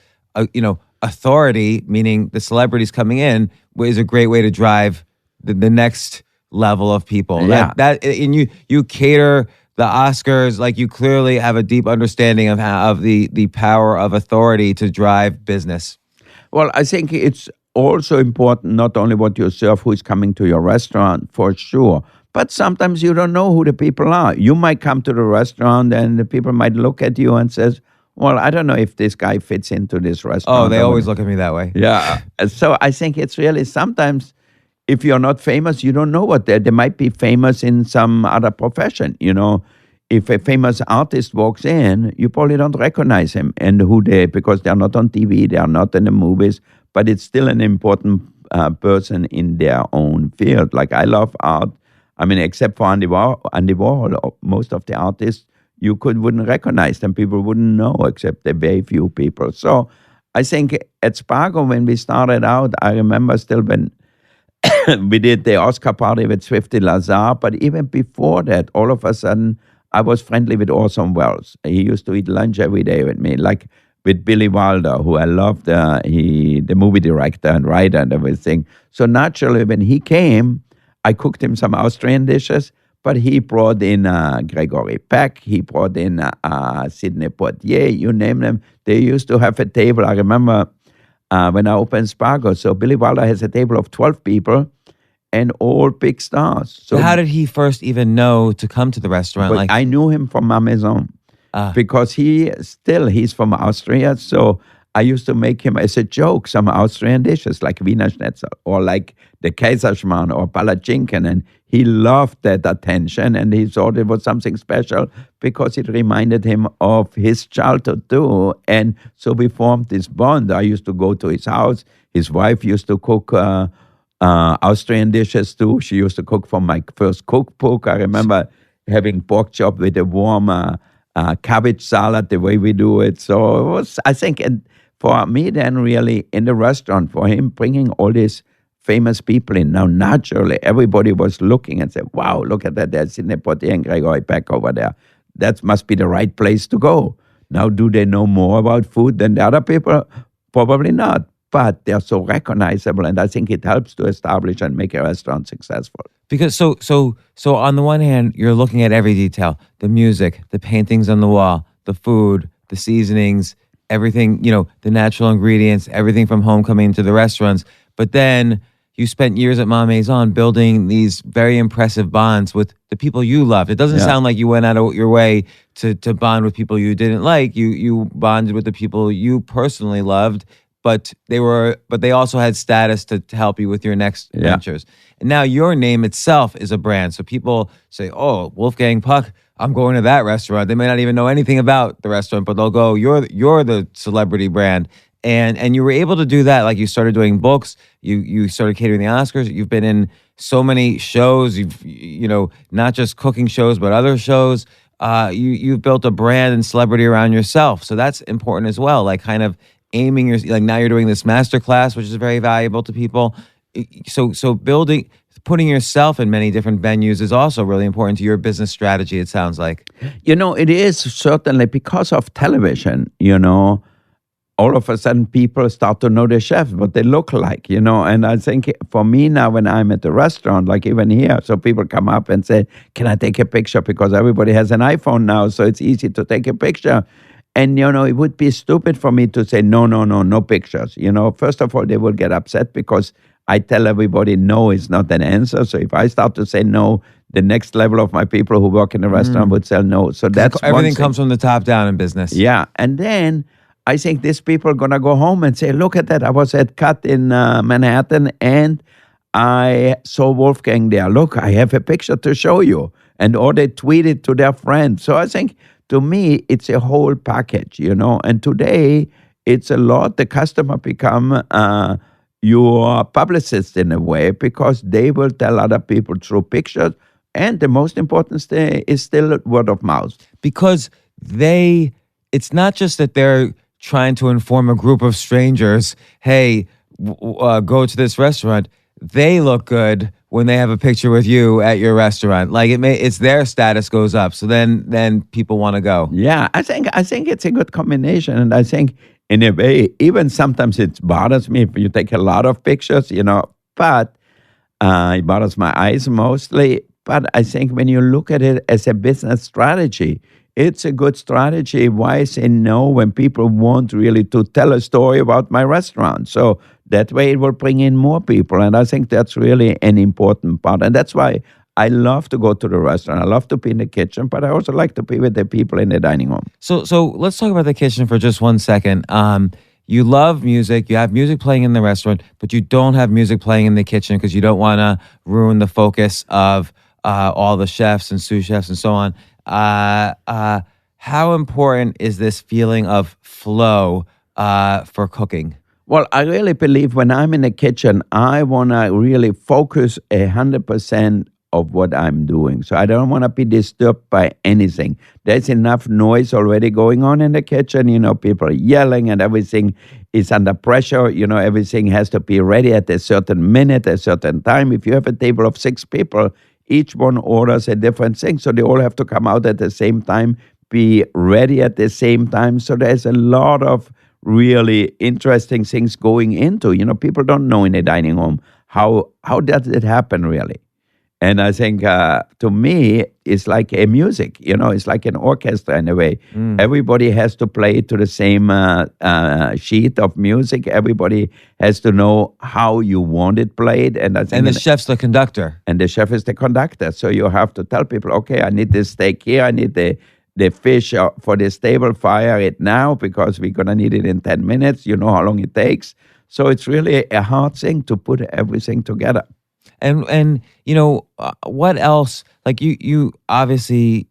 authority, meaning the celebrities coming in, is a great way to drive the next level of people. Yeah. And you cater the Oscars. Like, you clearly have a deep understanding of the power of authority to drive business. Well, I think it's also important not only what you serve, who's coming to your restaurant, for sure, but sometimes you don't know who the people are. You might come to the restaurant and the people might look at you and says, well, I don't know if this guy fits into this restaurant. Oh, they always look at me that way. Yeah. So I think it's really sometimes if you're not famous, you don't know what they might be famous in some other profession. If a famous artist walks in, you probably don't recognize him and because they're not on TV, they are not in the movies, but it's still an important person in their own field. Like, I love art. I mean, except for Andy Warhol, most of the artists, you wouldn't recognize them. People wouldn't know except a very few people. So I think at Spago, when we started out, I remember still when we did the Oscar party with Swifty Lazar, but even before that, all of a sudden, I was friendly with Orson Welles. He used to eat lunch every day with me, like with Billy Wilder, who I loved, the movie director and writer and everything. So naturally, when he came, I cooked him some Austrian dishes, but he brought in Gregory Peck, he brought in Sidney Poitier, you name them. They used to have a table. I remember when I opened Spago, so Billy Wilder has a table of 12 people and all big stars. So how did he first even know to come to the restaurant? I knew him from Maison because he's from Austria, so I used to make him as a joke some Austrian dishes like Wiener Schnitzel or like the Kaiserschmarrn or Palatschinken, and he loved that attention and he thought it was something special because it reminded him of his childhood too. And so we formed this bond. I used to go to his house. His wife used to cook Austrian dishes too. She used to cook from my first cookbook. I remember having pork chop with a warm cabbage salad the way we do it. So it was, I think, for me then really in the restaurant, for him bringing all these famous people in. Now, naturally, everybody was looking and said, wow, look at that. There's Sidney Poitier and Gregory Peck over there. That must be the right place to go. Now, do they know more about food than the other people? Probably not. But they're so recognizable, and I think it helps to establish and make a restaurant successful. Because so on the one hand, you're looking at every detail, the music, the paintings on the wall, the food, the seasonings, everything, the natural ingredients, everything from home coming into the restaurants. But then you spent years at Maison building these very impressive bonds with the people you loved. It doesn't sound like you went out of your way to bond with people you didn't like. You bonded with the people you personally loved. But they also had status to help you with your next ventures. And now your name itself is a brand. So people say, oh, Wolfgang Puck, I'm going to that restaurant. They may not even know anything about the restaurant, but they'll go, you're the celebrity brand. And you were able to do that. Like you started doing books, you started catering the Oscars. You've been in so many shows. You've not just cooking shows, but other shows. You've built a brand and celebrity around yourself. So that's important as well. Like kind of aiming like now you're doing this masterclass, which is very valuable to people. So putting yourself in many different venues is also really important to your business strategy, it sounds like. It is certainly because of television, all of a sudden people start to know the chef, what they look like, And I think for me now, when I'm at the restaurant, like even here, so people come up and say, can I take a picture? Because everybody has an iPhone now, so it's easy to take a picture. And, it would be stupid for me to say, no pictures. First of all, they will get upset because I tell everybody no is not an answer. So if I start to say no, the next level of my people who work in the restaurant would say no. So that's everything comes from the top down in business. Yeah. And then I think these people are going to go home and say, look at that. I was at Cut in Manhattan and I saw Wolfgang there. Look, I have a picture to show you. Or they tweet it to their friends. So I think to me, it's a whole package, And today, it's a lot. The customer become your publicist in a way because they will tell other people through pictures. And the most important thing is still word of mouth. Because it's not just that they're trying to inform a group of strangers, hey, go to this restaurant. They look good when they have a picture with you at your restaurant. Like it's their status goes up. So then people want to go. Yeah, I think it's a good combination. And I think in a way, even sometimes it bothers me if you take a lot of pictures, but it bothers my eyes mostly. But I think when you look at it as a business strategy, it's a good strategy. Why say no when people want really to tell a story about my restaurant? So that way it will bring in more people. And I think that's really an important part. And that's why I love to go to the restaurant. I love to be in the kitchen, but I also like to be with the people in the dining room. So let's talk about the kitchen for just 1 second. You love music. You have music playing in the restaurant, but you don't have music playing in the kitchen because you don't want to ruin the focus of all the chefs and sous chefs and so on. How important is this feeling of flow for cooking? Well, I really believe when I'm in the kitchen, I want to really focus 100% of what I'm doing. So I don't want to be disturbed by anything. There's enough noise already going on in the kitchen. People are yelling and everything is under pressure. Everything has to be ready at a certain minute, a certain time. If you have a table of 6 people, each one orders a different thing. So they all have to come out at the same time, be ready at the same time. So there's a lot of really interesting things going into. People don't know in a dining room how does it happen really. And I think to me, it's like a music, it's like an orchestra in a way. Everybody has to play to the same sheet of music. Everybody has to know how you want it played. And I think and the chef's the conductor. And the chef is the conductor. So you have to tell people, okay, I need this steak here. I need the fish for this table. Fire it now because we're going to need it in 10 minutes. You know how long it takes. So it's really a hard thing to put everything together. And what else? Like you obviously,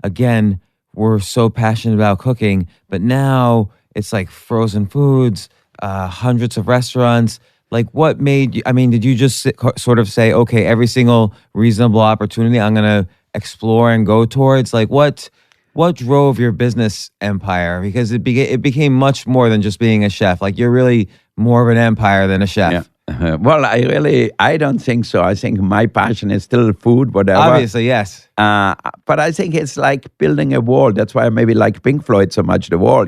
again, we're so passionate about cooking, but now it's like frozen foods, hundreds of restaurants. Like what made you, did you just sort of say, okay, every single reasonable opportunity I'm going to explore and go towards? Like what drove your business empire? Because it became much more than just being a chef. Like you're really more of an empire than a chef. Yeah. Well, I don't think so. I think my passion is still food, whatever. Obviously, yes. But I think it's like building a wall. That's why I maybe like Pink Floyd so much, the wall.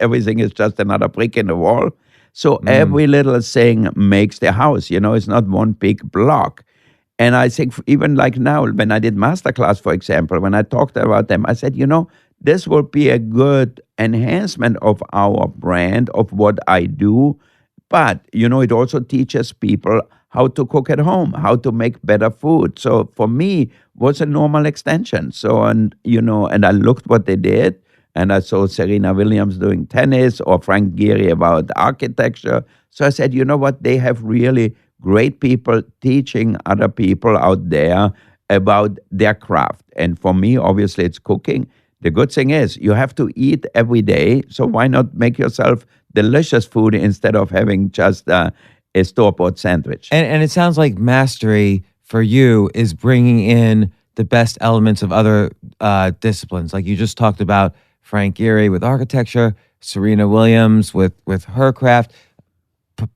Everything is just another brick in the wall. So every little thing makes the house. It's not one big block. And I think even like now, when I did MasterClass, for example, when I talked about them, I said, this will be a good enhancement of our brand, of what I do. But, it also teaches people how to cook at home, how to make better food. So for me, it was a normal extension. So, and I looked what they did, and I saw Serena Williams doing tennis or Frank Gehry about architecture. So I said, you know what? They have really great people teaching other people out there about their craft. And for me, obviously, it's cooking. The good thing is you have to eat every day. So why not make yourself delicious food instead of having just a store-bought sandwich. And it sounds like mastery for you is bringing in the best elements of other disciplines. Like you just talked about Frank Gehry with architecture, Serena Williams with her craft,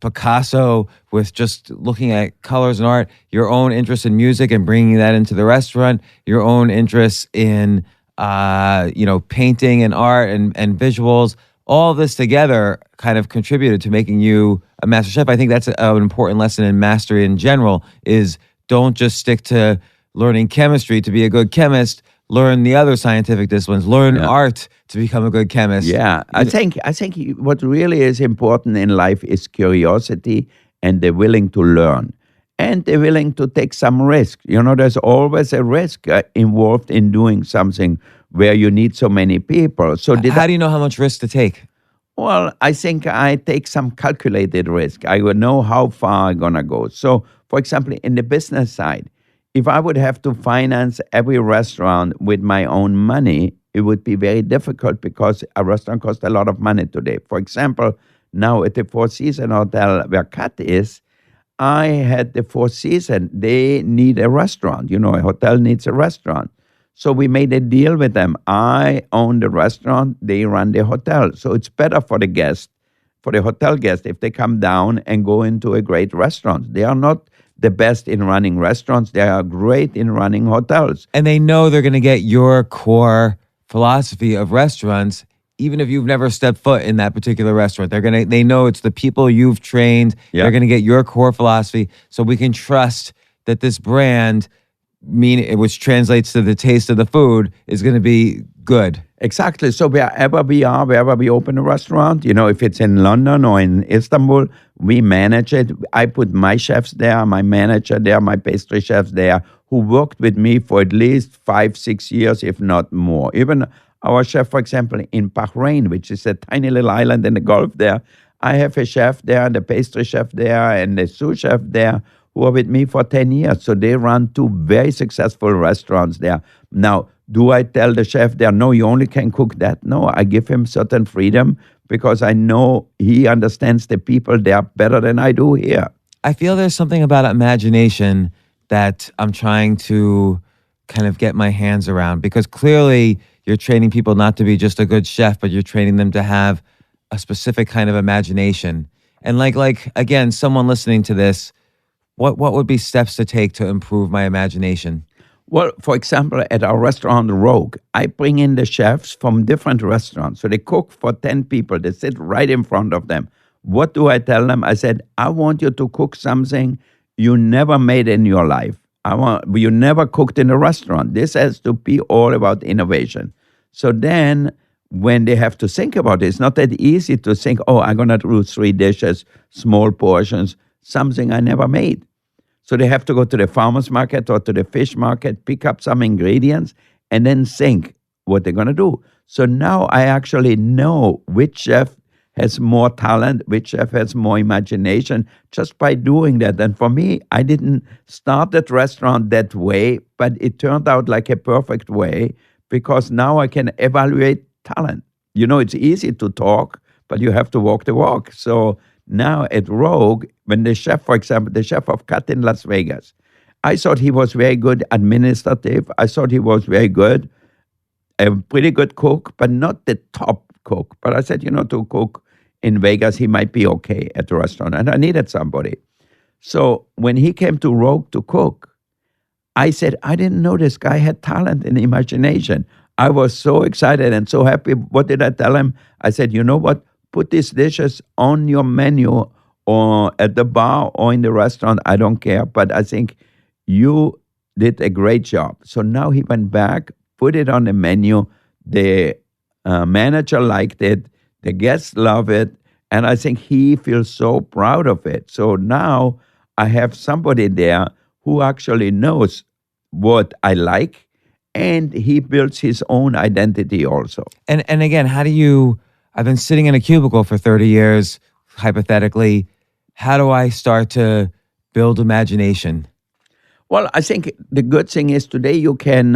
Picasso with just looking at colors and art, your own interest in music and bringing that into the restaurant, your own interest in painting and art and visuals. All this together kind of contributed to making you a master chef. I think that's an important lesson in mastery in general is don't just stick to learning chemistry to be a good chemist. Learn the other scientific disciplines. Learn art to become a good chemist. Yeah, I think what really is important in life is curiosity and the willing to learn and the willing to take some risk. There's always a risk involved in doing something where you need so many people. So how do you know how much risk to take? Well, I think I take some calculated risk. I would know how far I'm going to go. So, for example, in the business side, if I would have to finance every restaurant with my own money, it would be very difficult because a restaurant costs a lot of money today. For example, now at the Four Seasons Hotel where Kat is, I had the Four Seasons. They need a restaurant. A hotel needs a restaurant. So we made a deal with them. I own the restaurant. They run the hotel. So it's better for the guest, for the hotel guest, if they come down and go into a great restaurant. They are not the best in running restaurants. They are great in running hotels. And they know they're going to get your core philosophy of restaurants, even if you've never stepped foot in that particular restaurant. They know it's the people you've trained. Yeah. They're going to get your core philosophy. So we can trust that this brand, which translates to the taste of the food, is going to be good. Exactly. So wherever we open a restaurant, if it's in London or in Istanbul, we manage it. I put my chefs there, my manager there, my pastry chefs there, who worked with me for at least 5-6 years, if not more. Even our chef, for example, in Bahrain, which is a tiny little island in the Gulf there, I have a chef there, the pastry chef there, and the sous chef there, who are with me for 10 years. So they run 2 very successful restaurants there. Now, do I tell the chef there, no, you only can cook that? No, I give him certain freedom because I know he understands the people there better than I do here. I feel there's something about imagination that I'm trying to kind of get my hands around, because clearly you're training people not to be just a good chef, but you're training them to have a specific kind of imagination. And like again, someone listening to this, what would be steps to take to improve my imagination? Well, for example, at our restaurant Rogue, I bring in the chefs from different restaurants. So they cook for 10 people. They sit right in front of them. What do I tell them? I said, I want you to cook something you never made in your life. You never cooked in a restaurant. This has to be all about innovation. So then when they have to think about it, it's not that easy to think, I'm going to do 3 dishes, small portions, something I never made. So they have to go to the farmer's market or to the fish market, pick up some ingredients, and then think what they're going to do. So now I actually know which chef has more talent, which chef has more imagination, just by doing that. And for me, I didn't start that restaurant that way, but it turned out like a perfect way, because now I can evaluate talent. It's easy to talk, but you have to walk the walk. So now at Rogue, when the chef, for example, the chef of Cat in Las Vegas, I thought he was very good administrative. I thought he was very good, a pretty good cook, but not the top cook. But I said, to cook in Vegas, he might be okay at the restaurant. And I needed somebody. So when he came to Rogue to cook, I said, I didn't know this guy had talent and imagination. I was so excited and so happy. What did I tell him? I said, you know what? Put these dishes on your menu or at the bar or in the restaurant. I don't care. But I think you did a great job. So now he went back, put it on the menu. The manager liked it. The guests love it. And I think he feels so proud of it. So now I have somebody there who actually knows what I like, and he builds his own identity also. And again, I've been sitting in a cubicle for 30 years, hypothetically. How do I start to build imagination? Well, I think the good thing is today you can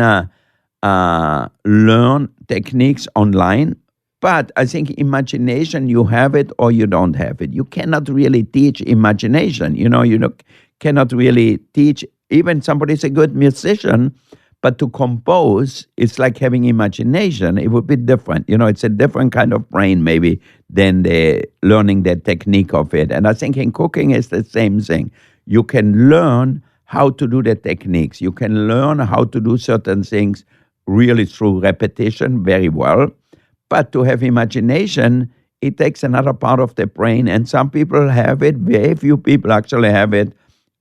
learn techniques online, But I think imagination, you have it or you don't have it. You cannot really teach imagination. Cannot really teach. Even somebody's a good musician, but to compose, it's like having imagination. It would be different. It's a different kind of brain maybe than learning the technique of it. And I think in cooking it's the same thing. You can learn how to do the techniques. You can learn how to do certain things really through repetition very well. But to have imagination, it takes another part of the brain. And some people have it. Very few people actually have it.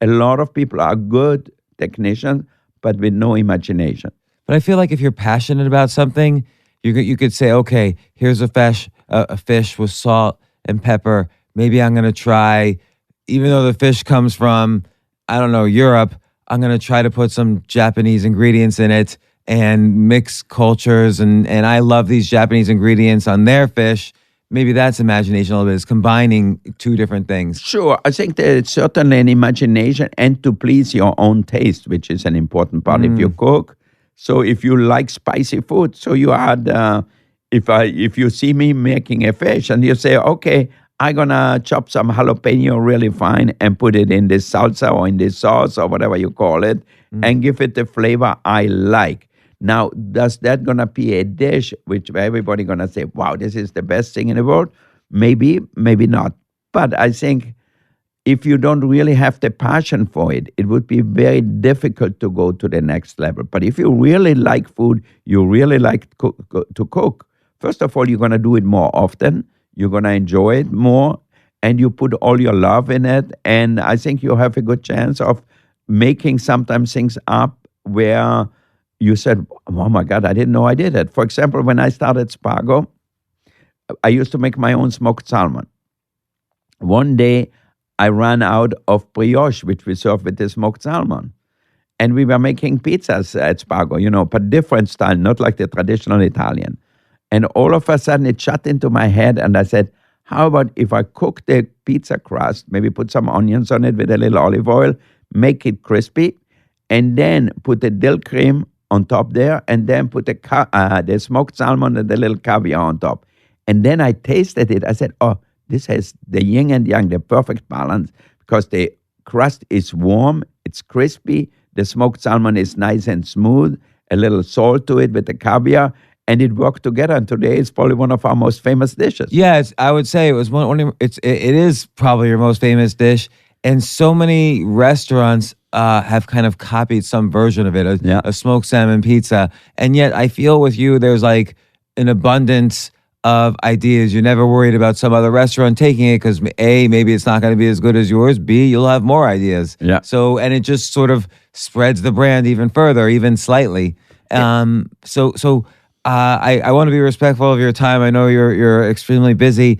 A lot of people are good technicians, but with no imagination. But I feel like if you're passionate about something, you could say, okay, here's a fish with salt and pepper. Maybe I'm going to try, even though the fish comes from, I don't know, Europe, I'm going to try to put some Japanese ingredients in it and mix cultures. And I love these Japanese ingredients on their fish. Maybe that's imagination a little bit. It's combining two different things. Sure. I think there's certainly an imagination and to please your own taste, which is an important part if you cook. So if you like spicy food, so you add, if you see me making a fish and you say, okay, I'm going to chop some jalapeno really fine and put it in this salsa or in this sauce or whatever you call it and give it the flavor I like. Now, does that going to be a dish which everybody going to say, wow, this is the best thing in the world? Maybe, maybe not. But I think if you don't really have the passion for it, it would be very difficult to go to the next level. But if you really like food, you really like to cook, first of all, you're going to do it more often. You're going to enjoy it more. And you put all your love in it. And I think you have a good chance of making sometimes things up where you said, oh my God, I didn't know I did it. For example, when I started Spargo, I used to make my own smoked salmon. One day, I ran out of brioche, which we serve with the smoked salmon. And we were making pizzas at Spargo, but different style, not like the traditional Italian. And all of a sudden, it shot into my head, and I said, how about if I cook the pizza crust, maybe put some onions on it with a little olive oil, make it crispy, and then put the dill cream on top there, and then put the smoked salmon and the little caviar on top. And then I tasted it. I said, oh, this has the yin and yang, the perfect balance, because the crust is warm, it's crispy, the smoked salmon is nice and smooth, a little salt to it with the caviar, and it worked together. And today it's probably one of our most famous dishes. Yes, I would say it was it is probably your most famous dish. And so many restaurants have kind of copied some version of it, a smoked salmon pizza. And yet I feel with you, there's like an abundance of ideas. You're never worried about some other restaurant taking it because A, maybe it's not going to be as good as yours. B, you'll have more ideas. Yeah. So, and it just sort of spreads the brand even further, even slightly. I want to be respectful of your time. I know you're extremely busy.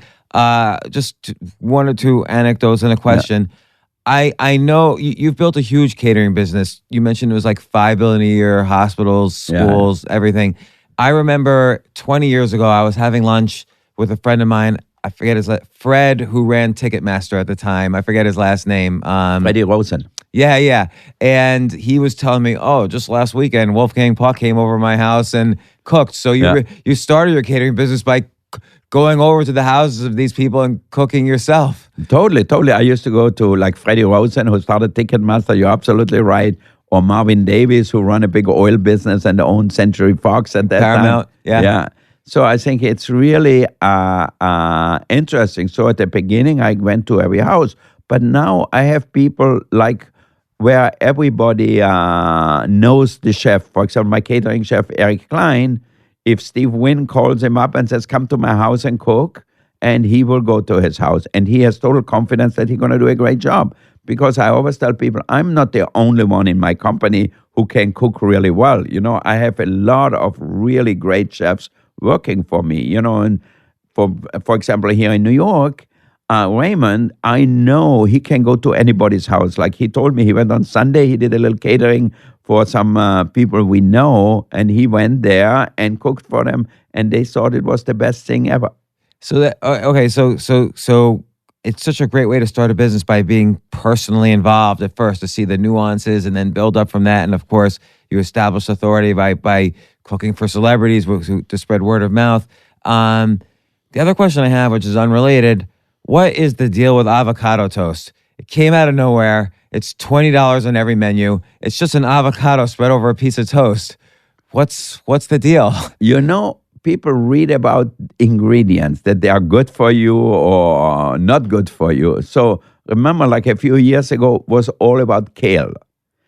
Just one or two anecdotes and a question. Yeah. I know you've built a huge catering business. You mentioned it was like $5 billion a year, hospitals, schools, everything. I remember 20 years ago, I was having lunch with a friend of mine. I forget his Fred, who ran Ticketmaster at the time. I forget his last name. Freddie Rosen. Yeah. And he was telling me, oh, just last weekend, Wolfgang Puck came over to my house and cooked. So you started your catering business by going over to the houses of these people and cooking yourself. Totally. I used to go to like Freddie Rosen, who started Ticketmaster. You're absolutely right. Or Marvin Davis, who run a big oil business and owned Century Fox at that Paramount, time. Yeah. So I think it's really interesting. So at the beginning, I went to every house. But now I have people like where everybody knows the chef. For example, my catering chef, Eric Klein, if Steve Wynn calls him up and says, come to my house and cook, and he will go to his house. And he has total confidence that he's going to do a great job. Because I always tell people, I'm not the only one in my company who can cook really well. I have a lot of really great chefs working for me. And for example, here in New York, Raymond, I know he can go to anybody's house. Like he told me, he went on Sunday, he did a little catering for some people we know, and he went there and cooked for them, and they thought it was the best thing ever. So that okay, so it's such a great way to start a business by being personally involved at first to see the nuances and then build up from that. And of course, you establish authority by cooking for celebrities to spread word of mouth. The other question I have, which is unrelated, what is the deal with avocado toast? It came out of nowhere. It's $20 on every menu. It's just an avocado spread over a piece of toast. What's the deal? You know, people read about ingredients that they are good for you or not good for you. So remember, like a few years ago, was all about kale.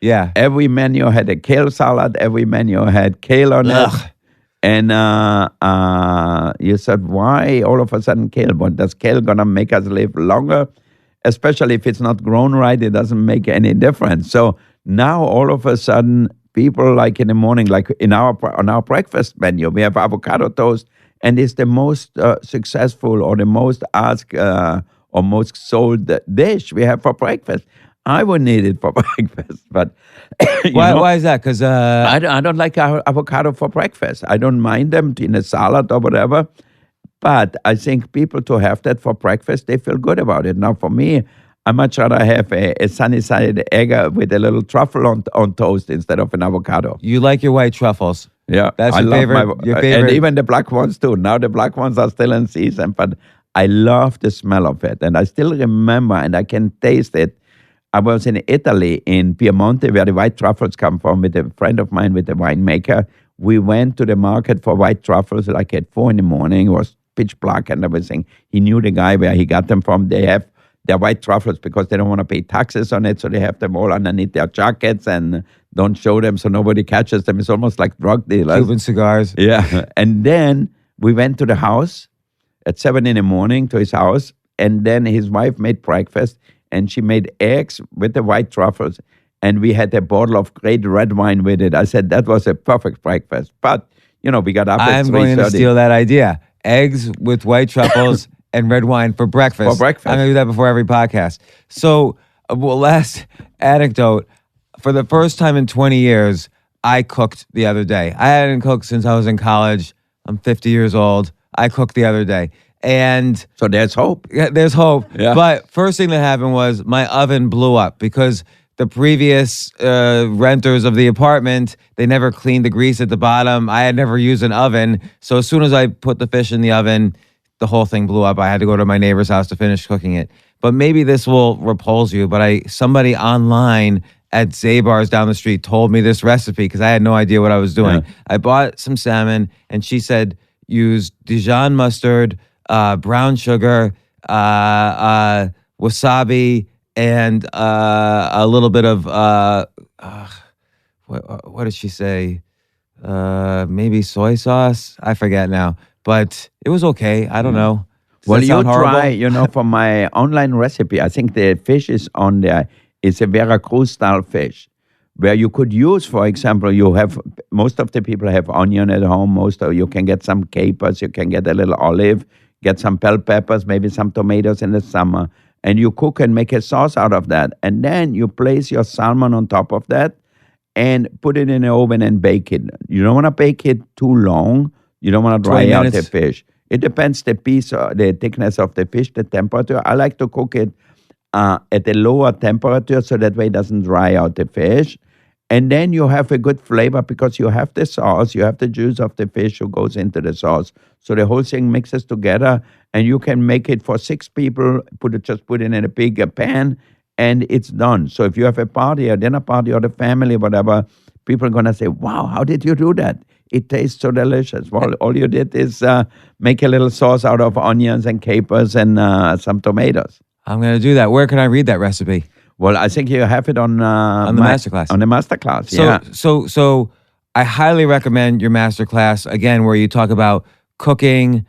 Yeah. Every menu had a kale salad. Every menu had kale on it. And you said, why all of a sudden kale? But does kale gonna make us live longer? Especially if it's not grown right, it doesn't make any difference. So now all of a sudden, people like in the morning, like on our breakfast menu, we have avocado toast, and it's the most successful or the most asked or most sold dish we have for breakfast. I wouldn't eat it for breakfast, but why is that? Because I don't like avocado for breakfast. I don't mind them in a salad or whatever, but I think people to have that for breakfast, they feel good about it. Now, for me, I much rather have a sunny-side egg with a little truffle on toast instead of an avocado. You like your white truffles. Yeah. That's your favorite. And even the black ones too. Now the black ones are still in season, but I love the smell of it. And I still remember, and I can taste it. I was in Italy, in Piemonte, where the white truffles come from, with a friend of mine, with a winemaker. We went to the market for white truffles like at 4 a.m. It was pitch black and everything. He knew the guy where he got them from. They have their white truffles because they don't want to pay taxes on it, so they have them all underneath their jackets and don't show them so nobody catches them. It's almost like drug dealers. Cuban cigars. Yeah. And then we went to the house at 7 a.m. to his house, and then his wife made breakfast, and she made eggs with the white truffles, and we had a bottle of great red wine with it. I said that was a perfect breakfast. But, we got up at 3:30. I'm going to steal that idea. Eggs with white truffles and red wine for breakfast. For breakfast. I'm going to do that before every podcast. So, last anecdote. For the first time in 20 years, I cooked the other day. I hadn't cooked since I was in college. I'm 50 years old. I cooked the other day. And so there's hope. Yeah, there's hope. Yeah. But first thing that happened was my oven blew up because the previous renters of the apartment, they never cleaned the grease at the bottom. I had never used an oven. So as soon as I put the fish in the oven, the whole thing blew up. I had to go to my neighbor's house to finish cooking it. But maybe this will repulse you, but somebody online at Zabar's down the street told me this recipe because I had no idea what I was doing. Yeah. I bought some salmon, and she said, use Dijon mustard, brown sugar, wasabi, and a little bit of, what did she say? Maybe soy sauce? I forget now. But it was okay. I don't know. Well, you try, for my online recipe, I think the fish is on there. It's a Veracruz-style fish where you could use, for example, most of the people have onion at home. You can get some capers, you can get a little olive, get some bell peppers, maybe some tomatoes in the summer, and you cook and make a sauce out of that. And then you place your salmon on top of that and put it in the oven and bake it. You don't want to bake it too long. You don't want to dry out the fish. It depends the thickness of the fish, the temperature. I like to cook it at a lower temperature so that way it doesn't dry out the fish. And then you have a good flavor because you have the sauce, you have the juice of the fish who goes into the sauce. So the whole thing mixes together, and you can make it for 6 people, just put it in a big pan, and it's done. So if you have a party, a dinner party, or the family, whatever, people are going to say, wow, how did you do that? It tastes so delicious. Well, all you did is make a little sauce out of onions and capers and some tomatoes. I'm going to do that. Where can I read that recipe? Well, I think you have it on the MasterClass. On the MasterClass, yeah. So I highly recommend your MasterClass, again, where you talk about cooking,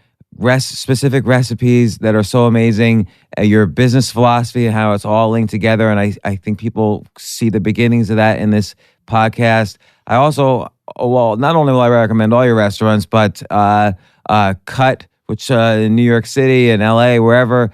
specific recipes that are so amazing, your business philosophy and how it's all linked together. And I think people see the beginnings of that in this podcast. I also, not only will I recommend all your restaurants, but Cut, which in New York City and LA, wherever,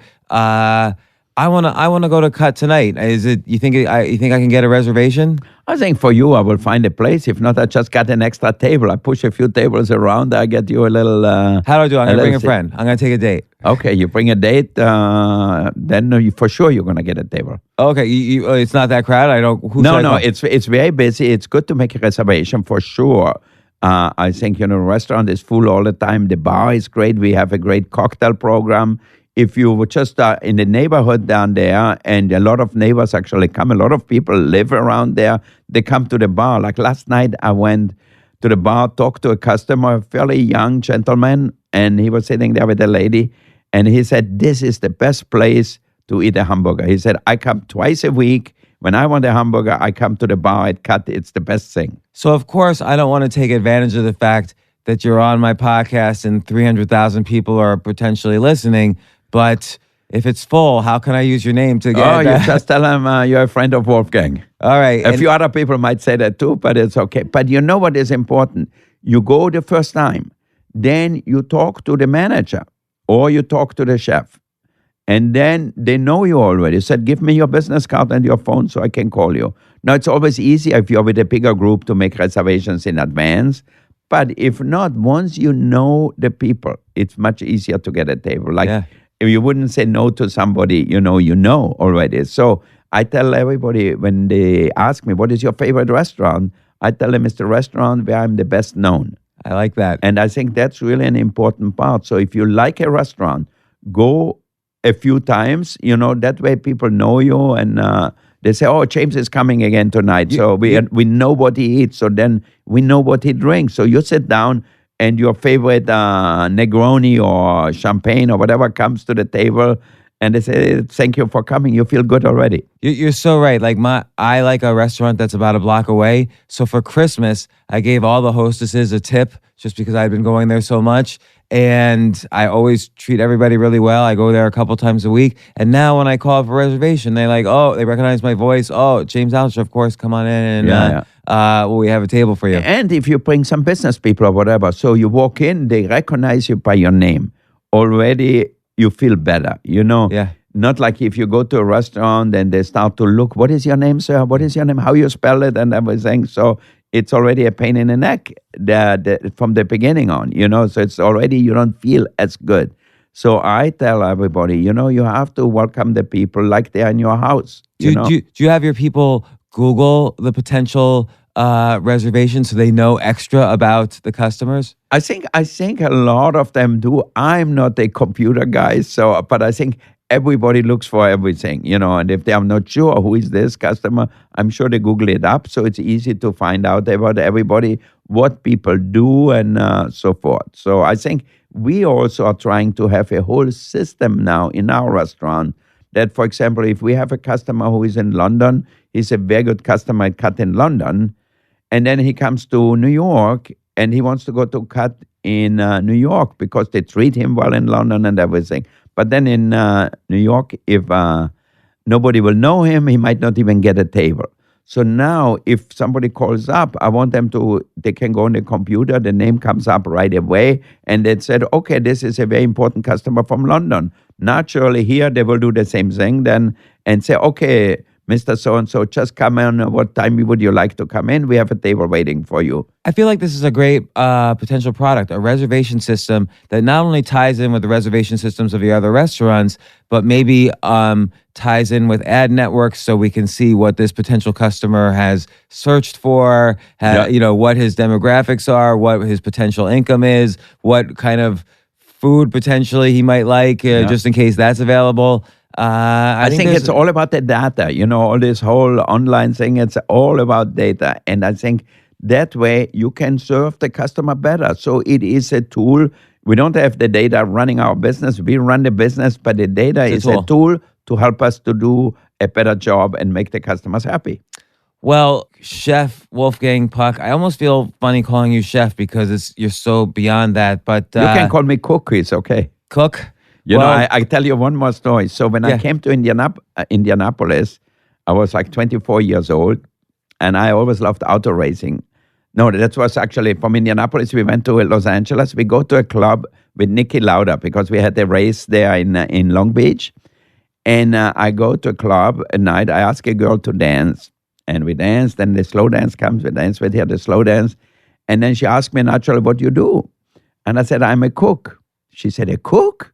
I want to go to Cut tonight. Is it? You think I can get a reservation? I think for you, I will find a place. If not, I just got an extra table. I push a few tables around. I get you a little. How do I do? I'm gonna bring a friend. I'm gonna take a date. Okay, you bring a date. Then for sure you're gonna get a table. Okay, it's not that crowded. I don't. No, it's very busy. It's good to make a reservation for sure. I think, the restaurant is full all the time. The bar is great. We have a great cocktail program. If you were just in the neighborhood down there, and a lot of neighbors actually come, a lot of people live around there, they come to the bar. Like last night, I went to the bar, talked to a customer, a fairly young gentleman, and he was sitting there with a lady, and he said, this is the best place to eat a hamburger. He said, I come twice a week. When I want a hamburger, I come to the bar at Cut. It's the best thing. So, of course, I don't want to take advantage of the fact that you're on my podcast and 300,000 people are potentially listening. But if it's full, how can I use your name to get Oh, you just tell them you're a friend of Wolfgang. All right. A few other people might say that too, but it's okay. But you know what is important? You go the first time. Then you talk to the manager or you talk to the chef. And then they know you already. Said, give me your business card and your phone so I can call you. Now, it's always easier if you're with a bigger group to make reservations in advance. But if not, once you know the people, it's much easier to get a table. Like, if you wouldn't say no to somebody, you know already. So I tell everybody when they ask me, what is your favorite restaurant? I tell them it's the restaurant where I'm the best known. I like that. And I think that's really an important part. So if you like a restaurant, go a few times, that way people know you and they say, oh, James is coming again tonight. So we know what he eats. So then we know what he drinks. So you sit down and your favorite Negroni or champagne or whatever comes to the table and they say, thank you for coming. You feel good already. You're so right. Like I like a restaurant that's about a block away. So for Christmas, I gave all the hostesses a tip just because I'd been going there so much. And I always treat everybody really well. I go there a couple times a week. And now when I call for a reservation, they they recognize my voice. Oh, James Altucher, of course, come on in. And we have a table for you. And if you bring some business people or whatever, so you walk in, they recognize you by your name. Already you feel better, Yeah. Not like if you go to a restaurant and they start to look, what is your name, sir? What is your name? How you spell it? And everything. So it's already a pain in the neck from the beginning on, so it's already, you don't feel as good. So I tell everybody, you have to welcome the people like they're in your house. Do you have your people Google the potential reservations so they know extra about the customers? I think a lot of them do. I'm not a computer guy, but I think everybody looks for everything, and if they are not sure who is this customer, I'm sure they Google it up. So it's easy to find out about everybody, what people do and so forth. So I think we also are trying to have a whole system now in our restaurant that, for example, if we have a customer who is in London, he's a very good customer at Cut in London, and then he comes to New York and he wants to go to Cut in New York because they treat him well in London and everything. But then in New York, if nobody will know him, he might not even get a table. So now if somebody calls up, I want they can go on the computer, the name comes up right away, and they said, okay, this is a very important customer from London. Naturally here, they will do the same thing then and say, okay, Mr. So-and-so, just come in. What time would you like to come in? We have a table waiting for you. I feel like this is a great potential product, a reservation system that not only ties in with the reservation systems of the other restaurants, but maybe ties in with ad networks so we can see what this potential customer has searched for, what his demographics are, what his potential income is, what kind of food potentially he might like, just in case that's available. I think it's all about the data, all this whole online thing, it's all about data. And I think that way you can serve the customer better. So it is a tool. We don't have the data running our business. We run the business, but the data is a tool to help us to do a better job and make the customers happy. Well, Chef Wolfgang Puck, I almost feel funny calling you chef because you're so beyond that. But you can call me Cook, it's okay. Cook? I tell you one more story. So when I came to Indianapolis, I was like 24 years old, and I always loved auto racing. No, that was actually from Indianapolis. We went to Los Angeles. We go to a club with Niki Lauda because we had a race there in Long Beach. And I go to a club at night. I ask a girl to dance, and we dance. Then the slow dance comes. We dance with her, the slow dance. And then she asked me naturally, what do you do? And I said, I'm a cook. She said, a cook?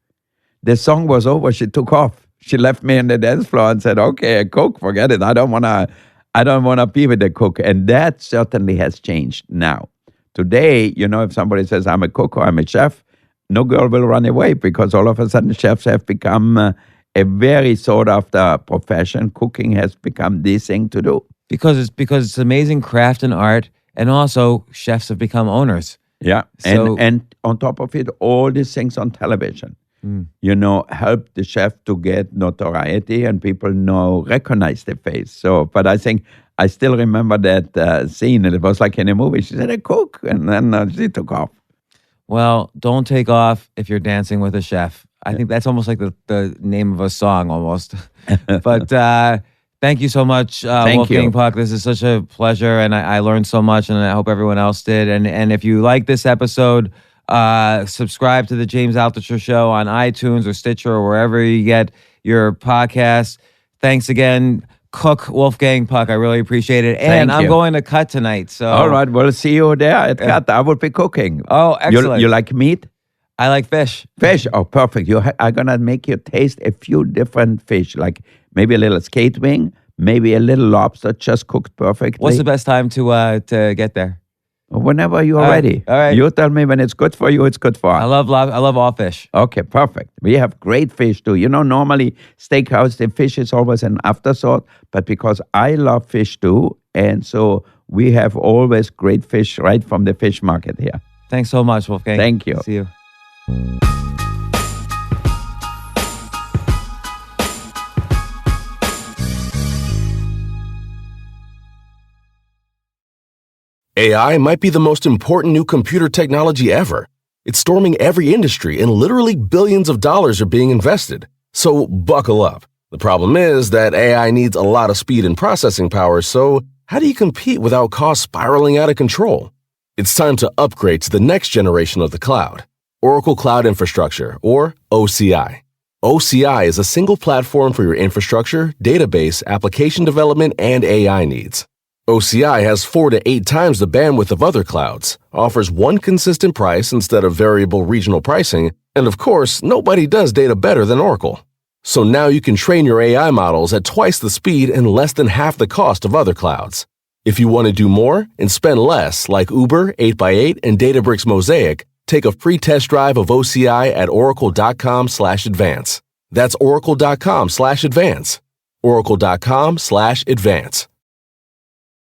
The song was over. She took off. She left me on the dance floor and said, okay, a cook, forget it. I don't want to be with a cook. And that certainly has changed now. Today, if somebody says, I'm a cook or I'm a chef, no girl will run away because all of a sudden chefs have become a very sought after profession. Cooking has become the thing to do. Because it's amazing craft and art, and also chefs have become owners. Yeah, So- and on top of it, all these things on television, help the chef to get notoriety and people recognize the face. So, but I think I still remember that scene. It was like in a movie. She said, "A cook," and then she took off. Well, don't take off if you're dancing with a chef. I think that's almost like the name of a song almost. But thank you so much, Wolfgang Puck. This is such a pleasure, and I learned so much, and I hope everyone else did. And if you like this episode, subscribe to the James Altucher Show on iTunes or Stitcher or wherever you get your podcasts. Thanks again, Cook Wolfgang Puck. I really appreciate it. And I'm going to cut tonight. So All right, we'll see you there at Cut. I will be cooking. Oh, excellent. You like meat? I like fish. Fish? Oh, perfect. I'm going to make you taste a few different fish, like maybe a little skate wing, maybe a little lobster just cooked perfectly. What's the best time to get there? Whenever you are ready. All right. You tell me when it's good for you, it's good for us. I love all fish. Okay, perfect. We have great fish too. Normally steakhouse, the fish is always an afterthought, but because I love fish too, and so we have always great fish right from the fish market here. Thanks so much, Wolfgang. Thank you. See you. AI might be the most important new computer technology ever. It's storming every industry and literally billions of dollars are being invested. So buckle up. The problem is that AI needs a lot of speed and processing power, so how do you compete without costs spiraling out of control? It's time to upgrade to the next generation of the cloud, Oracle Cloud Infrastructure, or OCI. OCI is a single platform for your infrastructure, database, application development, and AI needs. OCI has 4 to 8 times the bandwidth of other clouds, offers one consistent price instead of variable regional pricing, and of course, nobody does data better than Oracle. So now you can train your AI models at twice the speed and less than half the cost of other clouds. If you want to do more and spend less, like Uber, 8x8, and Databricks Mosaic, take a free test drive of OCI at oracle.com/advance. That's oracle.com/advance. oracle.com/advance.